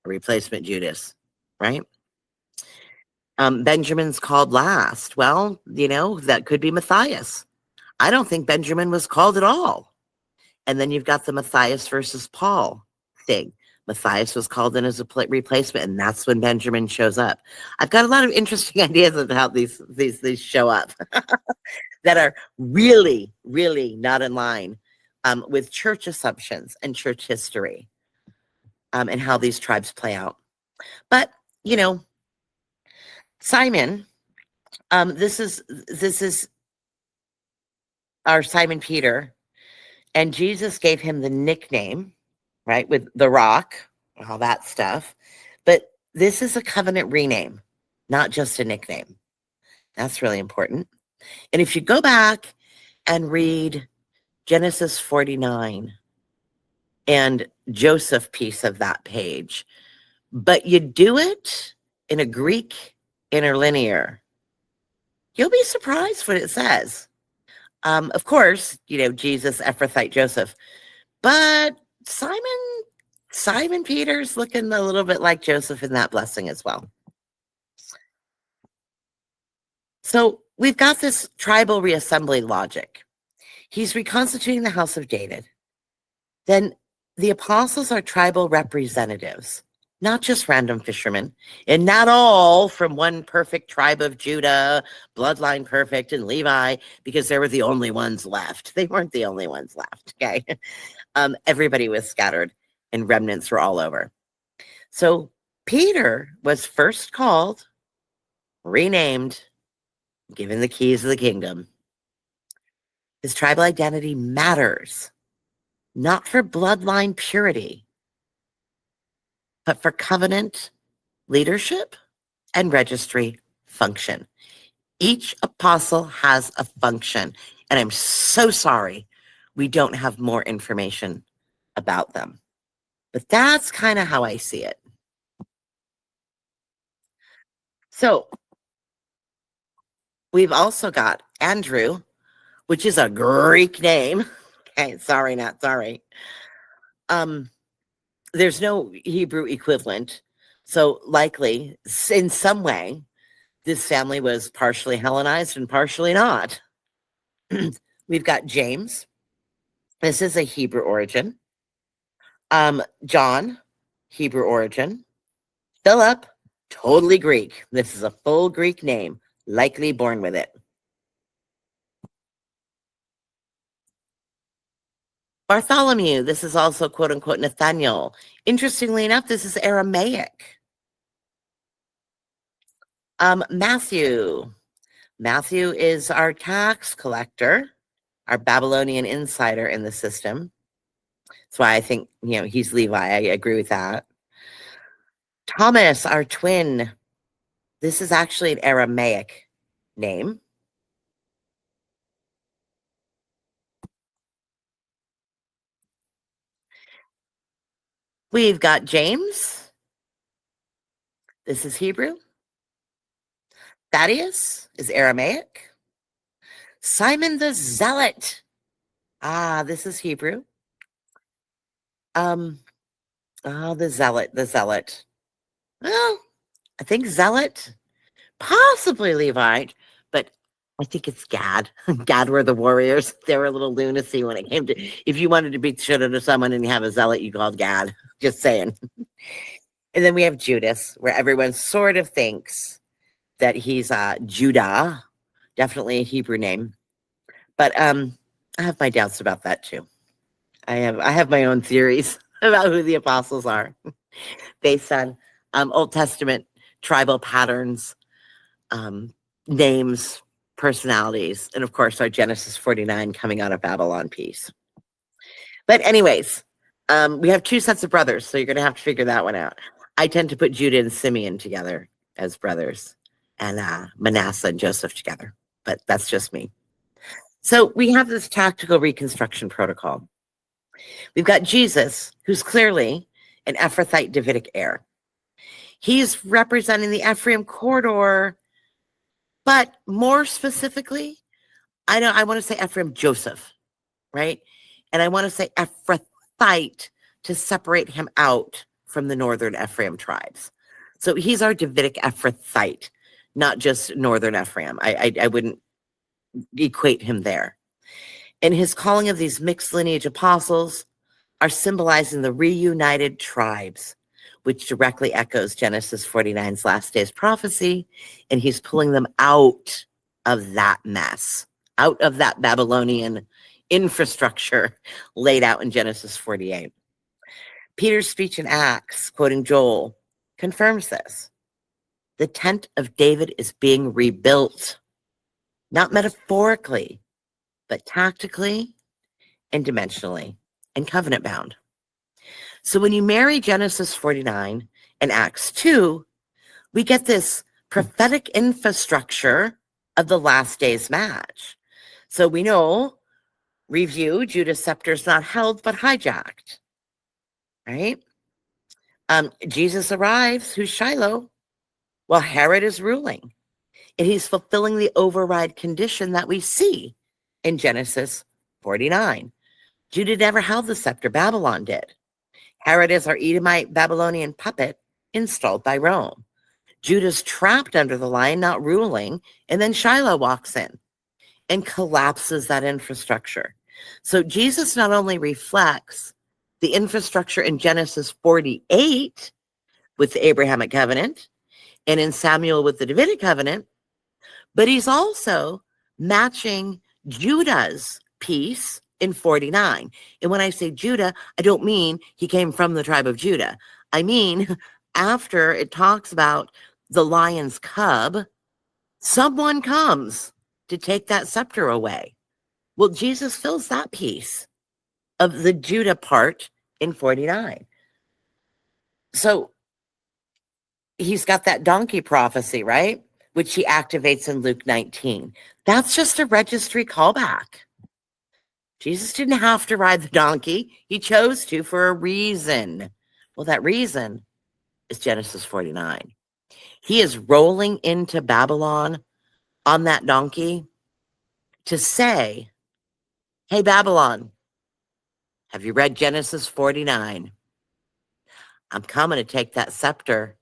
a replacement Judas, right? Benjamin's called last. Well, that could be Matthias. I don't think Benjamin was called at all. And then you've got the Matthias versus Paul thing. Matthias was called in as a replacement, and that's when Benjamin shows up. I've got a lot of interesting ideas of how these show up that are really, really not in line with church assumptions and church history, and how these tribes play out. But Simon, this is our Simon Peter, and Jesus gave him the nickname, right, with the rock, all that stuff. But this is a covenant rename, not just a nickname. That's really important. And if you go back and read Genesis 49 and Joseph piece of that page, but you do it in a Greek interlinear, you'll be surprised what it says. Of course, Jesus, Ephrathite, Joseph, but Simon Peter's looking a little bit like Joseph in that blessing as well. So we've got this tribal reassembly logic. He's reconstituting the house of David. Then the apostles are tribal representatives. not just random fishermen, and not all from one perfect tribe of Judah, bloodline perfect, and Levi, because they were the only ones left. They weren't the only ones left, okay? Everybody was scattered, and remnants were all over. So Peter was first called, renamed, given the keys of the kingdom. His tribal identity matters, not for bloodline purity, but for covenant leadership and registry function. Each apostle has a function, and I'm so sorry we don't have more information about them. But that's kind of how I see it. So we've also got Andrew, which is a Greek name. Okay, sorry, not sorry. There's no Hebrew equivalent. So likely, in some way, this family was partially Hellenized and partially not. We've got James. This is a Hebrew origin. John, Hebrew origin. Philip, totally Greek. This is a full Greek name, likely born with it. Bartholomew, this is also quote unquote Nathaniel. Interestingly enough, this is Aramaic. Matthew. Matthew is our tax collector, our Babylonian insider in the system. That's why I think, he's Levi. I agree with that. Thomas, our twin. This is actually an Aramaic name. We've got James. This is Hebrew. Thaddeus is Aramaic. Simon the Zealot. This is Hebrew. The Zealot. Well, I think Zealot, possibly Levite, but I think it's Gad. Gad were the warriors. They were a little lunacy when it came to, if you wanted to beat shit out of someone and you have a Zealot, you called Gad. Just saying. And then we have Judas, where everyone sort of thinks that he's Judah, definitely a Hebrew name. But I have my doubts about that too. I have my own theories about who the apostles are based on Old Testament tribal patterns, names, personalities, and of course our Genesis 49 coming out of Babylon piece. But anyways, we have two sets of brothers, so you're going to have to figure that one out. I tend to put Judah and Simeon together as brothers, and Manasseh and Joseph together, but that's just me. So we have this tactical reconstruction protocol. We've got Jesus, who's clearly an Ephrathite Davidic heir. He's representing the Ephraim corridor, but more specifically, I want to say Ephraim Joseph, right? And I want to say Ephrathite to separate him out from the northern Ephraim tribes. So he's our Davidic Ephrathite, not just northern Ephraim. I wouldn't equate him there. And his calling of these mixed lineage apostles are symbolizing the reunited tribes, which directly echoes Genesis 49's last days prophecy, and he's pulling them out of that mess, out of that Babylonian infrastructure laid out in Genesis 48. Peter's speech in Acts, quoting Joel, confirms this. The tent of David is being rebuilt, not metaphorically, but tactically and dimensionally and covenant bound. So when you marry Genesis 49 and Acts 2, we get this prophetic infrastructure of the last days match. So we know, review, Judah's scepter is not held but hijacked, right? Jesus arrives, who's Shiloh, while Herod is ruling. And he's fulfilling the override condition that we see in Genesis 49. Judah never held the scepter, Babylon did. Herod is our Edomite Babylonian puppet installed by Rome. Judah's trapped under the lion, not ruling, and then Shiloh walks in and collapses that infrastructure. So Jesus not only reflects the infrastructure in Genesis 48, with the Abrahamic covenant and in Samuel with the Davidic covenant, but he's also matching Judah's piece in 49. And when I say Judah, I don't mean he came from the tribe of Judah. I mean, after it talks about the lion's cub, someone comes to take that scepter away. Well, Jesus fills that piece of the Judah part in 49. So he's got that donkey prophecy, right? Which he activates in Luke 19. That's just a registry callback. Jesus didn't have to ride the donkey. He chose to for a reason. Well, that reason is Genesis 49. He is rolling into Babylon on that donkey to say, hey, Babylon, have you read Genesis 49? I'm coming to take that scepter.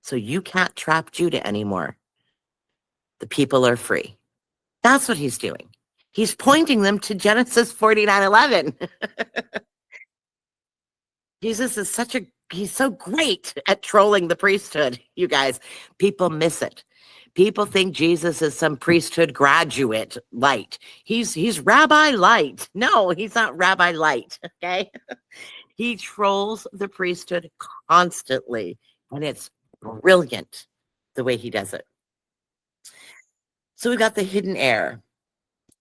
So you can't trap Judah anymore. The people are free. That's what he's doing. He's pointing them to Genesis 49:11. Jesus is he's so great at trolling the priesthood, you guys. People miss it. People think Jesus is some priesthood graduate light. He's Rabbi Light. No, he's not Rabbi Light, okay? He trolls the priesthood constantly, and it's brilliant the way he does it. So we've got the hidden heir.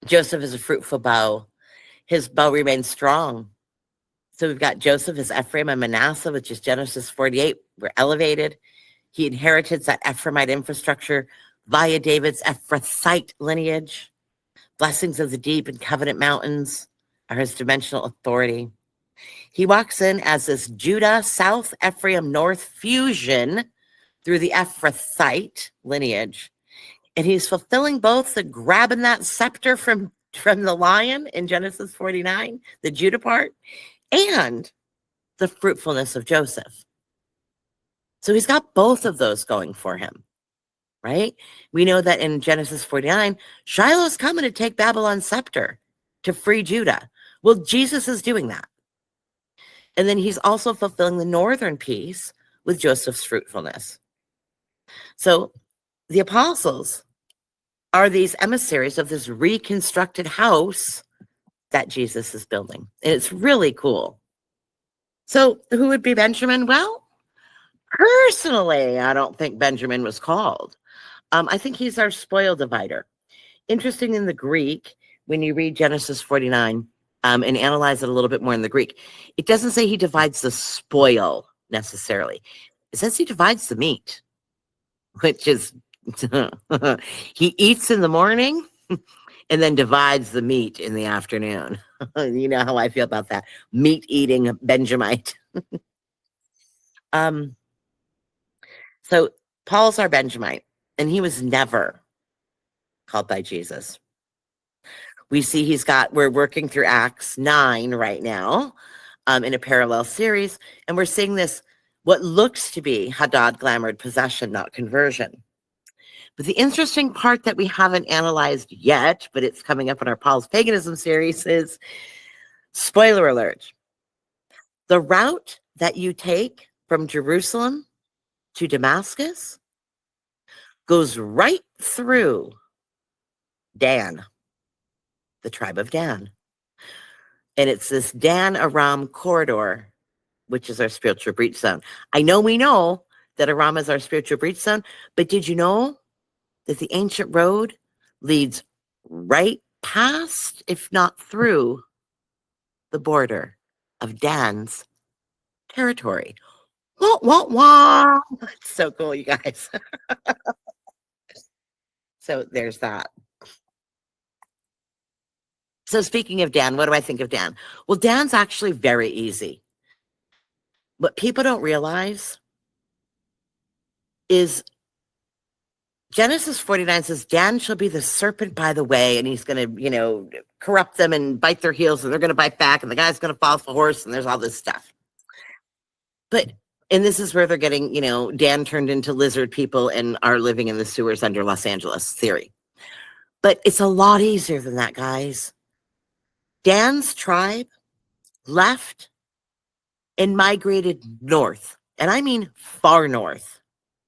Joseph is a fruitful bow. His bow remains strong. So we've got Joseph as Ephraim and Manasseh, which is Genesis 48. We're elevated. He inherited that Ephraimite infrastructure via David's Ephrathite lineage. Blessings of the deep and covenant mountains are his dimensional authority. He walks in as this Judah, South Ephraim, North fusion through the Ephrathite lineage. And he's fulfilling both the grabbing that scepter from the lion in Genesis 49, the Judah part, and the fruitfulness of Joseph. So he's got both of those going for him, right? We know that in Genesis 49, Shiloh's coming to take Babylon's scepter to free Judah. Well, Jesus is doing that. And then he's also fulfilling the northern piece with Joseph's fruitfulness. So the apostles are these emissaries of this reconstructed house that Jesus is building. And it's really cool. So who would be Benjamin? Well, personally, I don't think Benjamin was called. I think he's our spoil divider. Interesting in the Greek, when you read Genesis 49 and analyze it a little bit more in the Greek, it doesn't say he divides the spoil necessarily. It says he divides the meat, which is he eats in the morning and then divides the meat in the afternoon. You know how I feel about that meat eating Benjamite. So Paul's our Benjamite, and he was never called by Jesus. We see we're working through Acts 9 right now in a parallel series, and we're seeing this, what looks to be Hadad glamored possession, not conversion. But the interesting part that we haven't analyzed yet, but it's coming up in our Paul's Paganism series, is, spoiler alert, the route that you take from Jerusalem to Damascus goes right through Dan, the tribe of Dan. And it's this Dan-Aram corridor, which is our spiritual breach zone. We know that Aram is our spiritual breach zone, but did you know that the ancient road leads right past, if not through, the border of Dan's territory? Wah, wah, wah. It's so cool, you guys. So there's that. So speaking of Dan, what do I think of Dan? Well, Dan's actually very easy. What people don't realize is Genesis 49 says, Dan shall be the serpent by the way, and he's going to, corrupt them and bite their heels, and they're going to bite back, and the guy's going to fall off the horse, and there's all this stuff. And this is where they're getting, Dan turned into lizard people and are living in the sewers under Los Angeles theory. But it's a lot easier than that, guys. Dan's tribe left and migrated north. And I mean far north,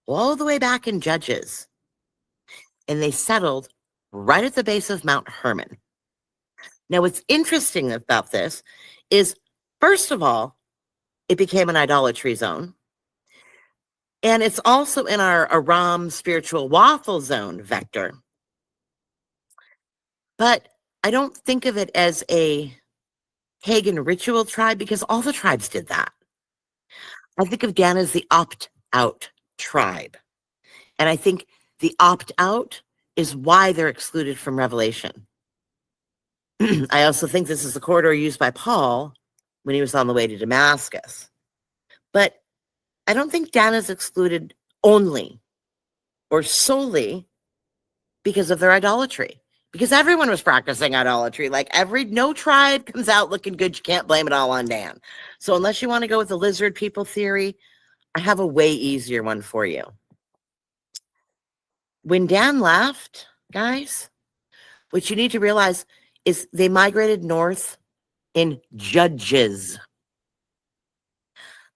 all the way back in Judges. And they settled right at the base of Mount Hermon. Now, what's interesting about this is, first of all, it became an idolatry zone. And it's also in our Aram spiritual waffle zone vector. But I don't think of it as a pagan ritual tribe because all the tribes did that. I think of Dan as the opt-out tribe. And I think the opt-out is why they're excluded from Revelation. I also think this is the corridor used by Paul when he was on the way to Damascus. But I don't think Dan is excluded only or solely because of their idolatry. Because everyone was practicing idolatry. Like no tribe comes out looking good. You can't blame it all on Dan. So unless you want to go with the lizard people theory, I have a way easier one for you. When Dan left, guys, what you need to realize is they migrated north in Judges.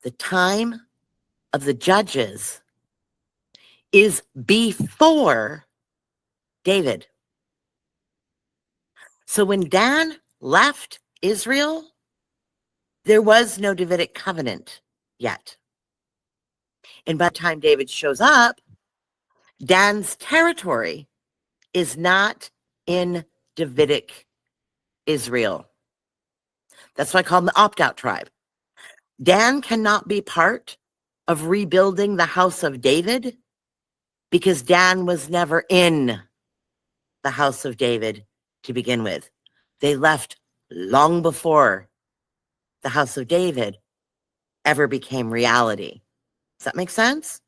The time of the Judges is before David. So when Dan left Israel, there was no Davidic Covenant yet. And by the time David shows up, Dan's territory is not in Davidic Israel. That's why I call them the opt-out tribe. Dan cannot be part of rebuilding the house of David because Dan was never in the house of David to begin with. They left long before the house of David ever became reality. Does that make sense?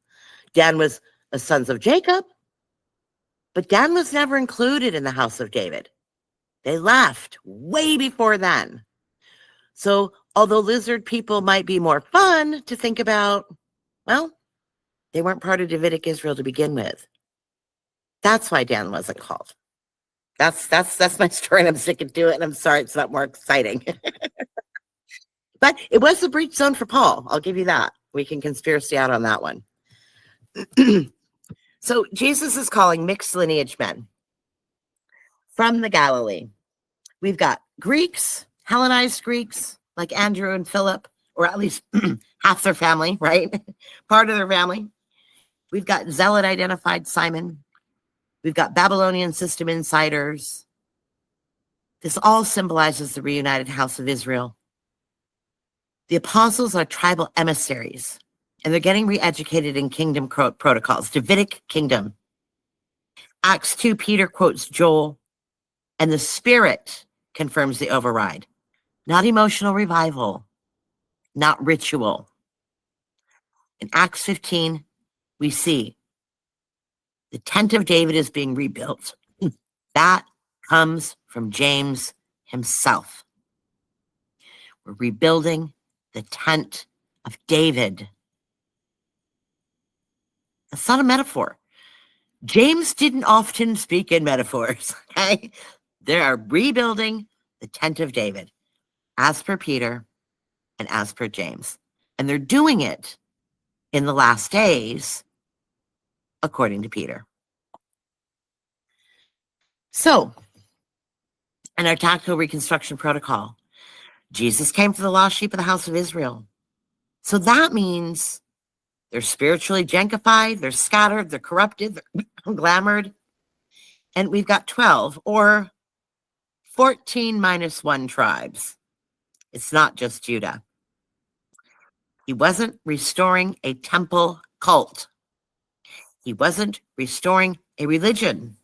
Dan was a sons of Jacob, but Dan was never included in the house of David. They left way before then. So although lizard people might be more fun to think about, well, they weren't part of Davidic Israel to begin with. That's why Dan wasn't called. That's my story, and I'm sticking to it, and I'm sorry it's not more exciting. But it was the breach zone for Paul. I'll give you that. We can conspiracy out on that one. So Jesus is calling mixed lineage men from the Galilee. We've got Greeks, Hellenized Greeks, like Andrew and Philip, or at least half their family, right? Part of their family. We've got Zealot identified Simon. We've got Babylonian system insiders. This all symbolizes the reunited house of Israel. The apostles are tribal emissaries, and they're getting re-educated in kingdom protocols, Davidic kingdom. Acts 2, Peter quotes Joel, and the Spirit confirms the override. Not emotional revival, not ritual. In Acts 15, we see the tent of David is being rebuilt. That comes from James himself. We're rebuilding the tent of David. That's not a metaphor. James didn't often speak in metaphors. Okay? They are rebuilding the tent of David, as per Peter and as per James. And they're doing it in the last days, according to Peter. So, in our tactical reconstruction protocol, Jesus came for the lost sheep of the house of Israel. So that means they're spiritually genkified, they're scattered, they're corrupted, they're glamored. And we've got 12 or 14 minus 1 tribes. It's not just Judah. He wasn't restoring a temple cult. He wasn't restoring a religion.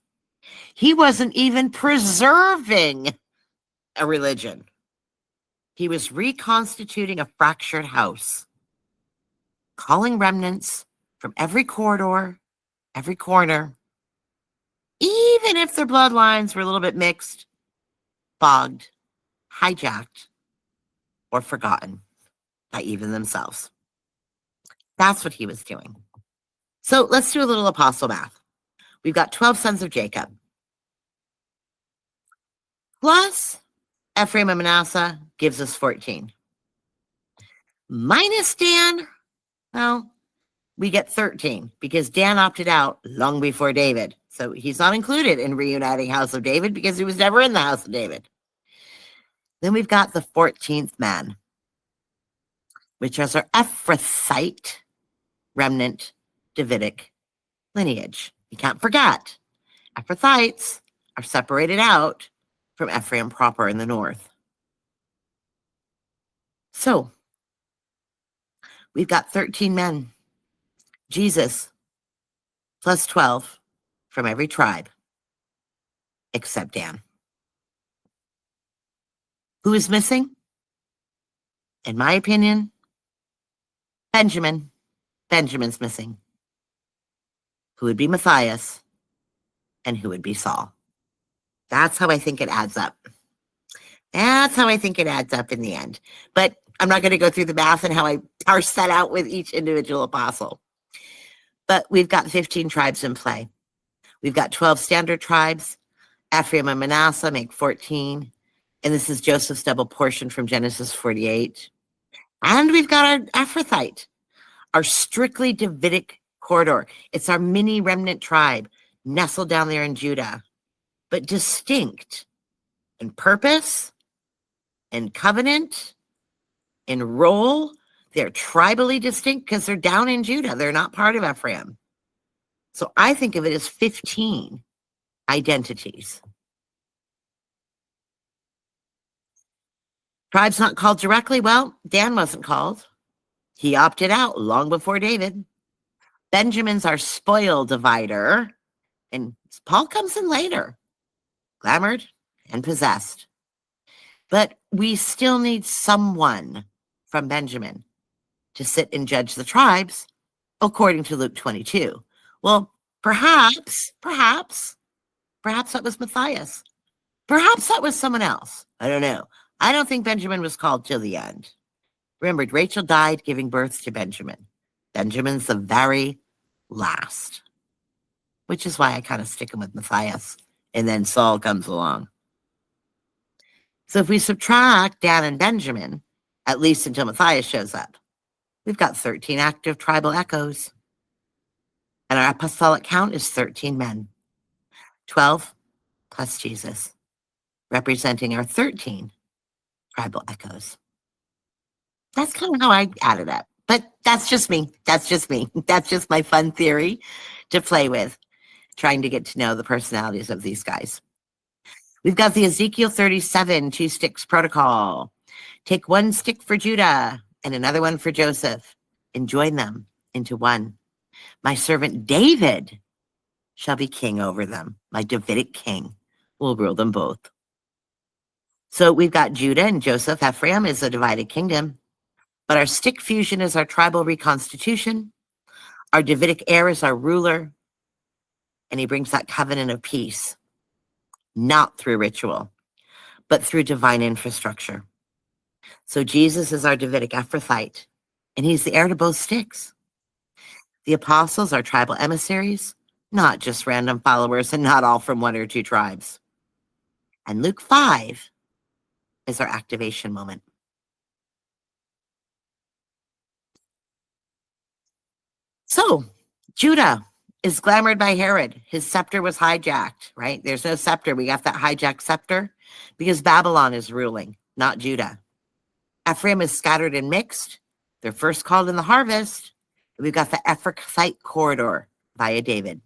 He wasn't even preserving a religion. He was reconstituting a fractured house, calling remnants from every corridor, every corner, even if their bloodlines were a little bit mixed, bogged, hijacked, or forgotten by even themselves. That's what he was doing. So let's do a little apostle math. We've got 12 sons of Jacob, plus Ephraim and Manasseh gives us 14. minus Dan, well, we get 13 because Dan opted out long before David. So he's not included in reuniting House of David because he was never in the House of David. Then we've got the 14th man, which is our Ephrathite remnant Davidic lineage. You can't forget, Ephrathites are separated out from Ephraim proper in the north. So we've got 13 men. Jesus plus 12 from every tribe except Dan. Who is missing? In my opinion, Benjamin. Benjamin's missing. Who would be Matthias and who would be Saul. That's how I think it adds up. That's how I think it adds up in the end. But I'm not going to go through the math and how I parse that out with each individual apostle. But we've got 15 tribes in play. We've got 12 standard tribes. Ephraim and Manasseh make 14. And this is Joseph's double portion from Genesis 48. And we've got our Ephrathite, our strictly Davidic corridor. It's our mini remnant tribe nestled down there in Judah, but distinct in purpose, in covenant, in role. They're tribally distinct because they're down in Judah. They're not part of Ephraim. So I think of it as 15 identities. Tribes not called directly. Well, Dan wasn't called. He opted out long before David. Benjamin's our spoil divider. And Paul comes in later, glamored and possessed. But we still need someone from Benjamin to sit and judge the tribes, according to Luke 22. Well, perhaps that was Matthias. Perhaps that was someone else. I don't know. I don't think Benjamin was called till the end. Remember, Rachel died giving birth to Benjamin. Benjamin's the very last, which is why I kind of stick him with Matthias. And then Saul comes along. So if we subtract Dan and Benjamin, at least until Matthias shows up, we've got 13 active tribal echoes. And our apostolic count is 13 men, 12 plus Jesus, representing our 13 tribal echoes. That's kind of how I added up. But that's just me. That's just my fun theory to play with, trying to get to know the personalities of these guys. We've got the Ezekiel 37 2 sticks protocol. Take one stick for Judah and another one for Joseph and join them into one. My servant David shall be king over them. My Davidic king will rule them both. So we've got Judah and Joseph. Ephraim is a divided kingdom. But our stick fusion is our tribal reconstitution. Our Davidic heir is our ruler. And he brings that covenant of peace, not through ritual, but through divine infrastructure. So Jesus is our Davidic Ephrathite, and he's the heir to both sticks. The apostles are tribal emissaries, not just random followers, and not all from one or two tribes. And Luke 5 is our activation moment. So, Judah is glamored by Herod. His scepter was hijacked, right? There's no scepter. We got that hijacked scepter because Babylon is ruling, not Judah. Ephraim is scattered and mixed. They're first called in the harvest. We've got the Ephrathite corridor via David.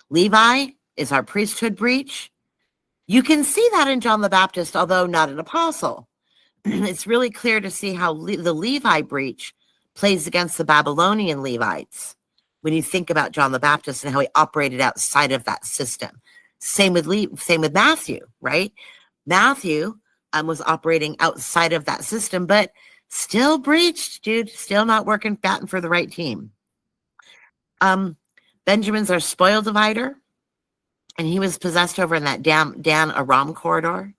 Levi is our priesthood breach. You can see that in John the Baptist, although not an apostle. It's really clear to see how the Levi breach plays against the Babylonian Levites when you think about John the Baptist and how he operated outside of that system. Same with Matthew, right? Matthew was operating outside of that system, but still breached, dude. Still not working, batting for the right team. Benjamin's our spoil divider, and he was possessed over in that Dan Aram corridor.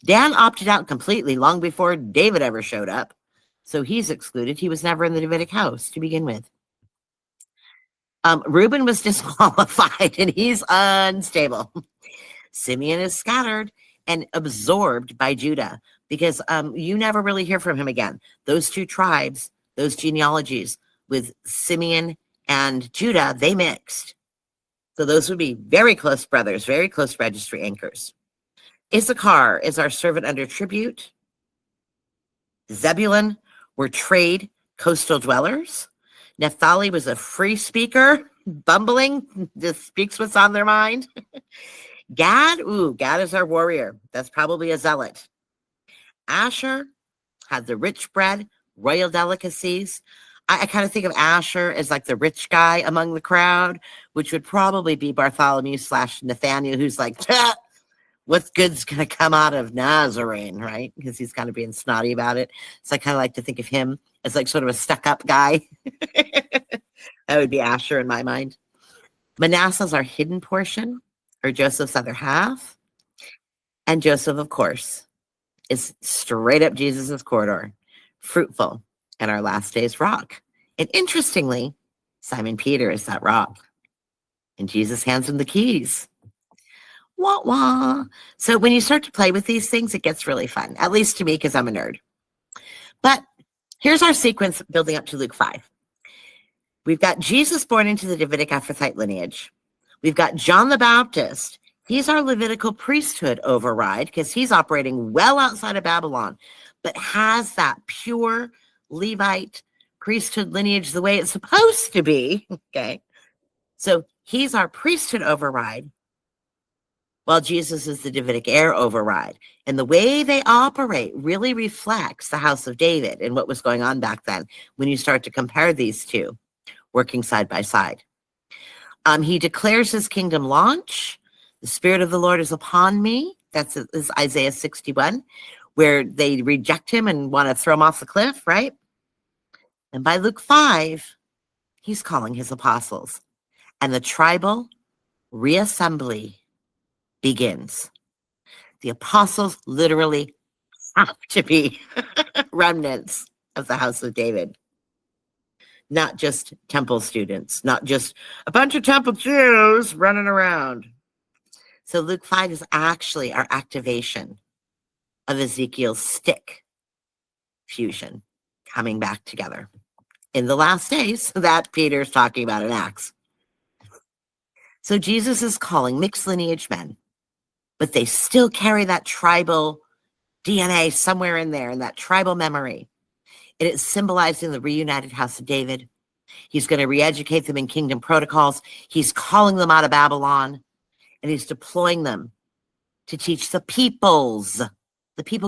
Dan opted out completely long before David ever showed up. So he's excluded. He was never in the Davidic house to begin with. Reuben was disqualified, and he's unstable. Simeon is scattered and absorbed by Judah because you never really hear from him again. Those two tribes those genealogies with Simeon and Judah, they mixed. So those would be very close brothers, very close registry anchors. Issachar is our servant under tribute. Zebulun were trade coastal dwellers. Naphtali was a free speaker, bumbling, just speaks what's on their mind. Gad is our warrior. That's probably a zealot. Asher had the rich bread, royal delicacies. I kind of think of Asher as like the rich guy among the crowd, which would probably be Bartholomew / Nathaniel, who's like, what good's going to come out of Nazarene, right? Because he's kind of being snotty about it. So I kind of like to think of him as like sort of a stuck-up guy. That would be Asher in my mind. Manasseh's our hidden portion, or Joseph's other half. And Joseph, of course, is straight up Jesus's corridor, fruitful, and our last day's rock. And interestingly, Simon Peter is that rock. And Jesus hands him the keys. Wah, wah. So when you start to play with these things, it gets really fun, at least to me, because I'm a nerd. But here's our sequence building up to Luke 5. We've got Jesus born into the Davidic Ephrathite lineage. We've got John the Baptist. He's our Levitical priesthood override because he's operating well outside of Babylon, but has that pure Levite priesthood lineage the way it's supposed to be. Okay. So he's our priesthood override, while Jesus is the Davidic heir override. And the way they operate really reflects the house of David and what was going on back then when you start to compare these two working side by side. He declares his kingdom launch. The Spirit of the Lord is upon me. That's Isaiah 61, where they reject him and want to throw him off the cliff, right? And by Luke 5, he's calling his apostles. And the tribal reassembly begins. The apostles literally have to be remnants of the house of David. Not just temple students, not just a bunch of temple Jews running around. So Luke 5 is actually our activation of Ezekiel's stick fusion coming back together in the last days that Peter's talking about in Acts. So Jesus is calling mixed lineage men, but they still carry that tribal DNA somewhere in there, in that tribal memory. And it's symbolizing the reunited house of David. He's going to re-educate them in kingdom protocols. He's calling them out of Babylon, and he's deploying them to teach the people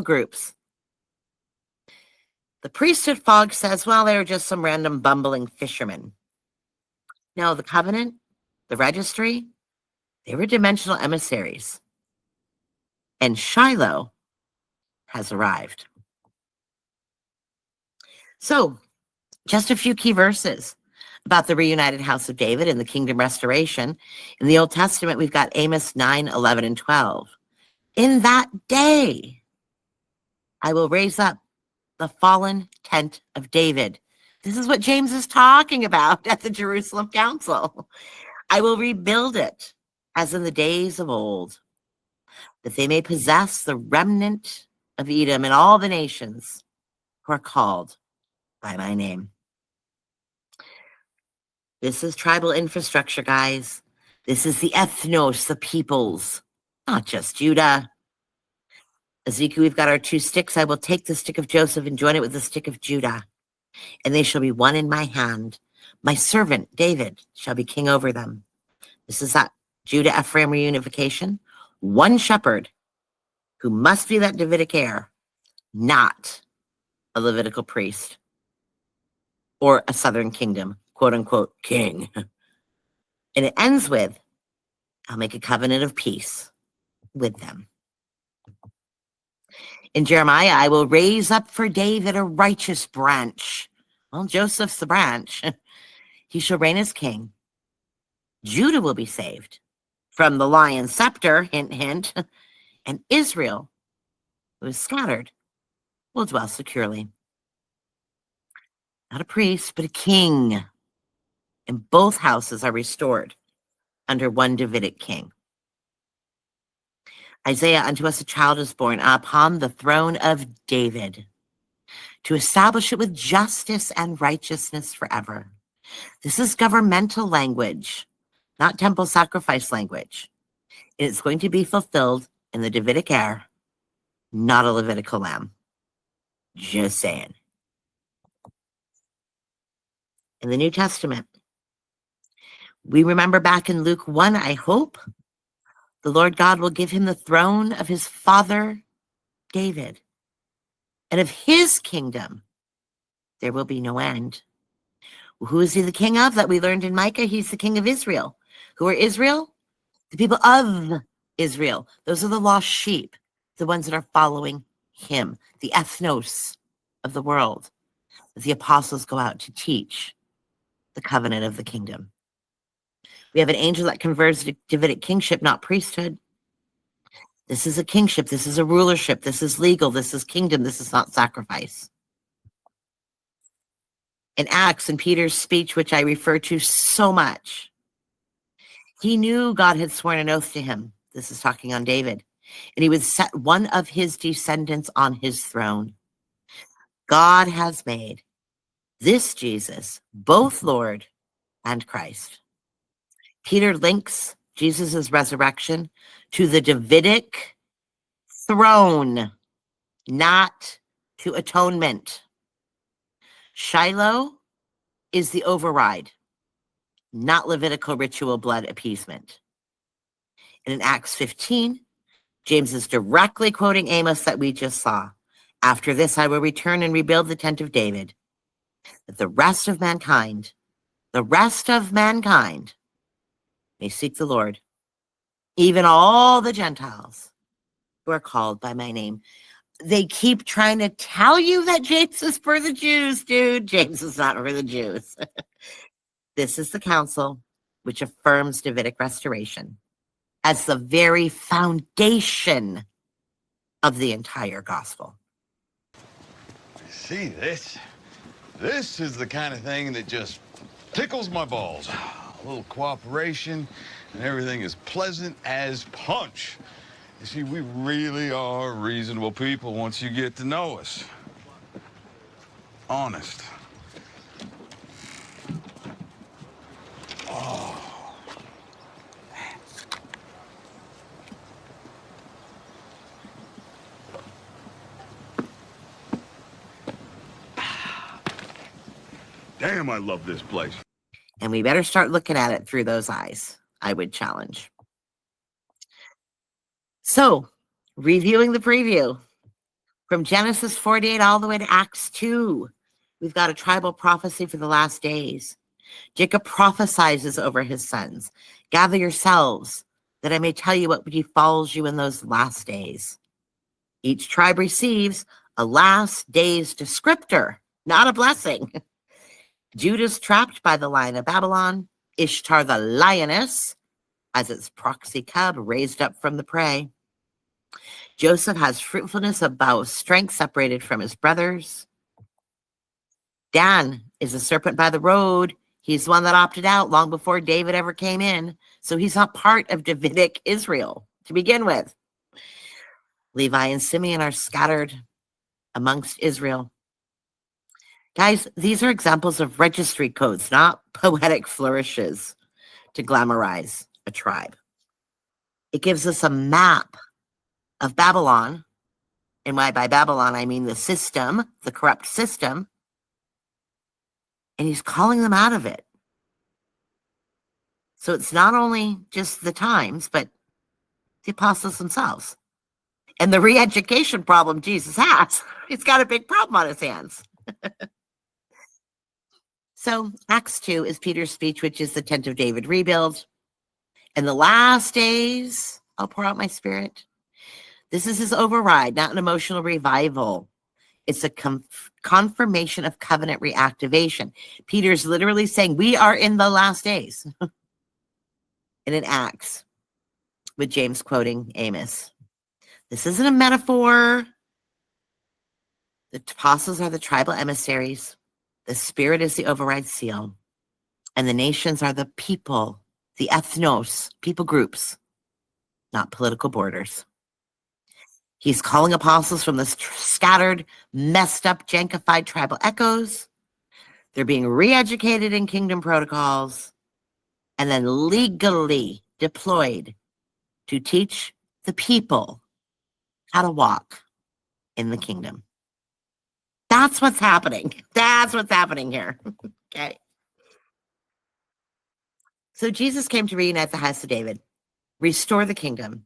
groups. The priesthood fog says, well, they were just some random bumbling fishermen. No, the covenant, the registry, they were dimensional emissaries. And Shiloh has arrived. So, just a few key verses about the reunited house of David and the kingdom restoration. In the Old Testament, we've got Amos 9, 11, and 12. In that day, I will raise up the fallen tent of David. This is what James is talking about at the Jerusalem Council. I will rebuild it as in the days of old, that they may possess the remnant of Edom and all the nations who are called by my name. This is tribal infrastructure, guys. This is the ethnos, the peoples, not just Judah. Ezekiel, we've got our two sticks. I will take the stick of Joseph and join it with the stick of Judah, and they shall be one in my hand. My servant, David, shall be king over them. This is that Judah-Ephraim reunification. One shepherd who must be that Davidic heir, not a Levitical priest or a southern kingdom, quote unquote, king. And it ends with, I'll make a covenant of peace with them. In Jeremiah, I will raise up for David a righteous branch. Well, Joseph's the branch. He shall reign as king. Judah will be saved from the lion's scepter, hint, hint, and Israel, who is scattered, will dwell securely. Not a priest, but a king. And both houses are restored under one Davidic king. Isaiah, unto us a child is born upon the throne of David. to establish it with justice and righteousness forever. This is governmental language, not temple sacrifice language. And it's going to be fulfilled in the Davidic era, not a Levitical lamb. Just saying. In the New Testament, we remember back in Luke 1, I hope, the Lord God will give him the throne of his father David, and of his kingdom there will be no end. Who is he the king of? That we learned in Micah, he's the king of Israel. Who are Israel? The people of Israel. Those are the lost sheep, the ones that are following him, the ethnos of the world. The apostles go out to teach the covenant of the kingdom. We have an angel that confers to Davidic kingship, not priesthood. This is a kingship. This is a rulership. This is legal. This is kingdom. This is not sacrifice. In Acts, in Peter's speech, which I refer to so much, he knew God had sworn an oath to him. This is talking on David. And he would set one of his descendants on his throne. God has made this Jesus both Lord and Christ. Peter links Jesus' resurrection to the Davidic throne, not to atonement. Shiloh is the override, not Levitical ritual blood appeasement. And in Acts 15, James is directly quoting Amos that we just saw. After this, I will return and rebuild the tent of David, that the rest of mankind may seek the Lord, even all the Gentiles who are called by my name. They keep trying to tell you that James is for the Jews, dude. James is not for the Jews. This is the council which affirms Davidic restoration as the very foundation of the entire gospel. See this? This is the kind of thing that just tickles my balls. A little cooperation and everything is pleasant as punch. You see, we really are reasonable people once you get to know us. Honest. Oh. Damn, I love this place. And we better start looking at it through those eyes, I would challenge. So, reviewing the preview from Genesis 48 all the way to Acts 2, we've got a tribal prophecy for the last days. Jacob prophesies over his sons. Gather yourselves, that I may tell you what befalls you in those last days. Each tribe receives a last days descriptor, not a blessing. Judah's trapped by the lion of Babylon. Ishtar the lioness, as its proxy cub raised up from the prey. Joseph has fruitfulness of bow strength separated from his brothers. Dan is a serpent by the road. He's the one that opted out long before David ever came in. So he's not part of Davidic Israel to begin with. Levi and Simeon are scattered amongst Israel. Guys, these are examples of registry codes, not poetic flourishes to glamorize a tribe. It gives us a map of Babylon, and by Babylon I mean the system, the corrupt system, and he's calling them out of it. So it's not only just the times, but the apostles themselves. And the re-education problem Jesus has, he's got a big problem on his hands. So Acts 2 is Peter's speech, which is the tent of David rebuild. In the last days, I'll pour out my spirit. This is his override, not an emotional revival. It's a confirmation of covenant reactivation. Peter's literally saying, we are in the last days. And in Acts, with James quoting Amos. This isn't a metaphor. The apostles are the tribal emissaries. The Spirit is the override seal. And the nations are the people, the ethnos, people groups, not political borders. He's calling apostles from the scattered, messed up, jankified tribal echoes. They're being re-educated in kingdom protocols and then legally deployed to teach the people how to walk in the kingdom. That's what's happening. That's what's happening here. Okay. So Jesus came to reunite the house of David, restore the kingdom,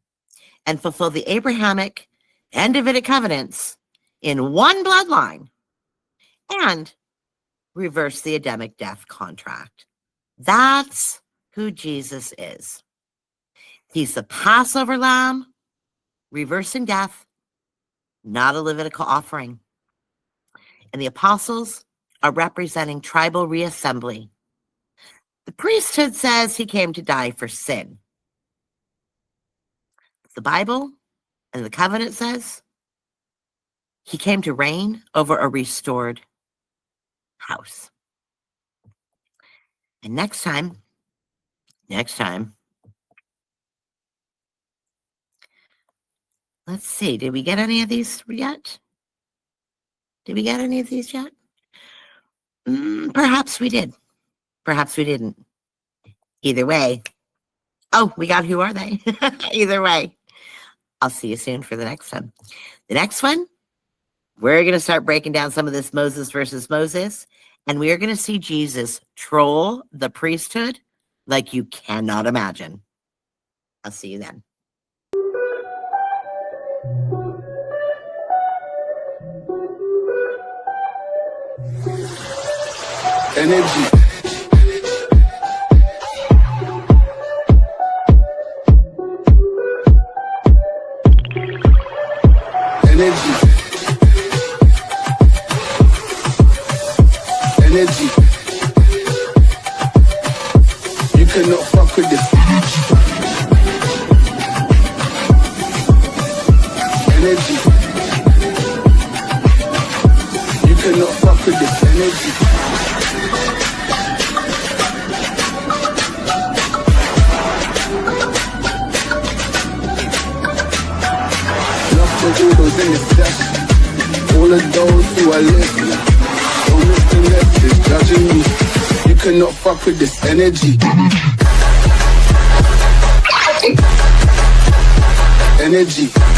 and fulfill the Abrahamic and Davidic covenants in one bloodline, and reverse the Adamic death contract. That's who Jesus is. He's the Passover lamb, reversing death, not a Levitical offering. And the apostles are representing tribal reassembly. The priesthood says he came to die for sin. The Bible and the covenant says he came to reign over a restored house. And next time, let's see, did we get any of these yet? Perhaps we did. Perhaps we didn't. Either way. Oh, we got Who Are They? Either way. I'll see you soon for the next one. The next one, we're going to start breaking down some of this Moses versus Moses, and we are going to see Jesus troll the priesthood like you cannot imagine. I'll see you then. Energy. Energy. You cannot fuck with this. Energy. You cannot fuck with this energy. Love the oodles in the dust. All of those who are listening. Don't miss the message, judging me. You cannot fuck with this energy. Energy.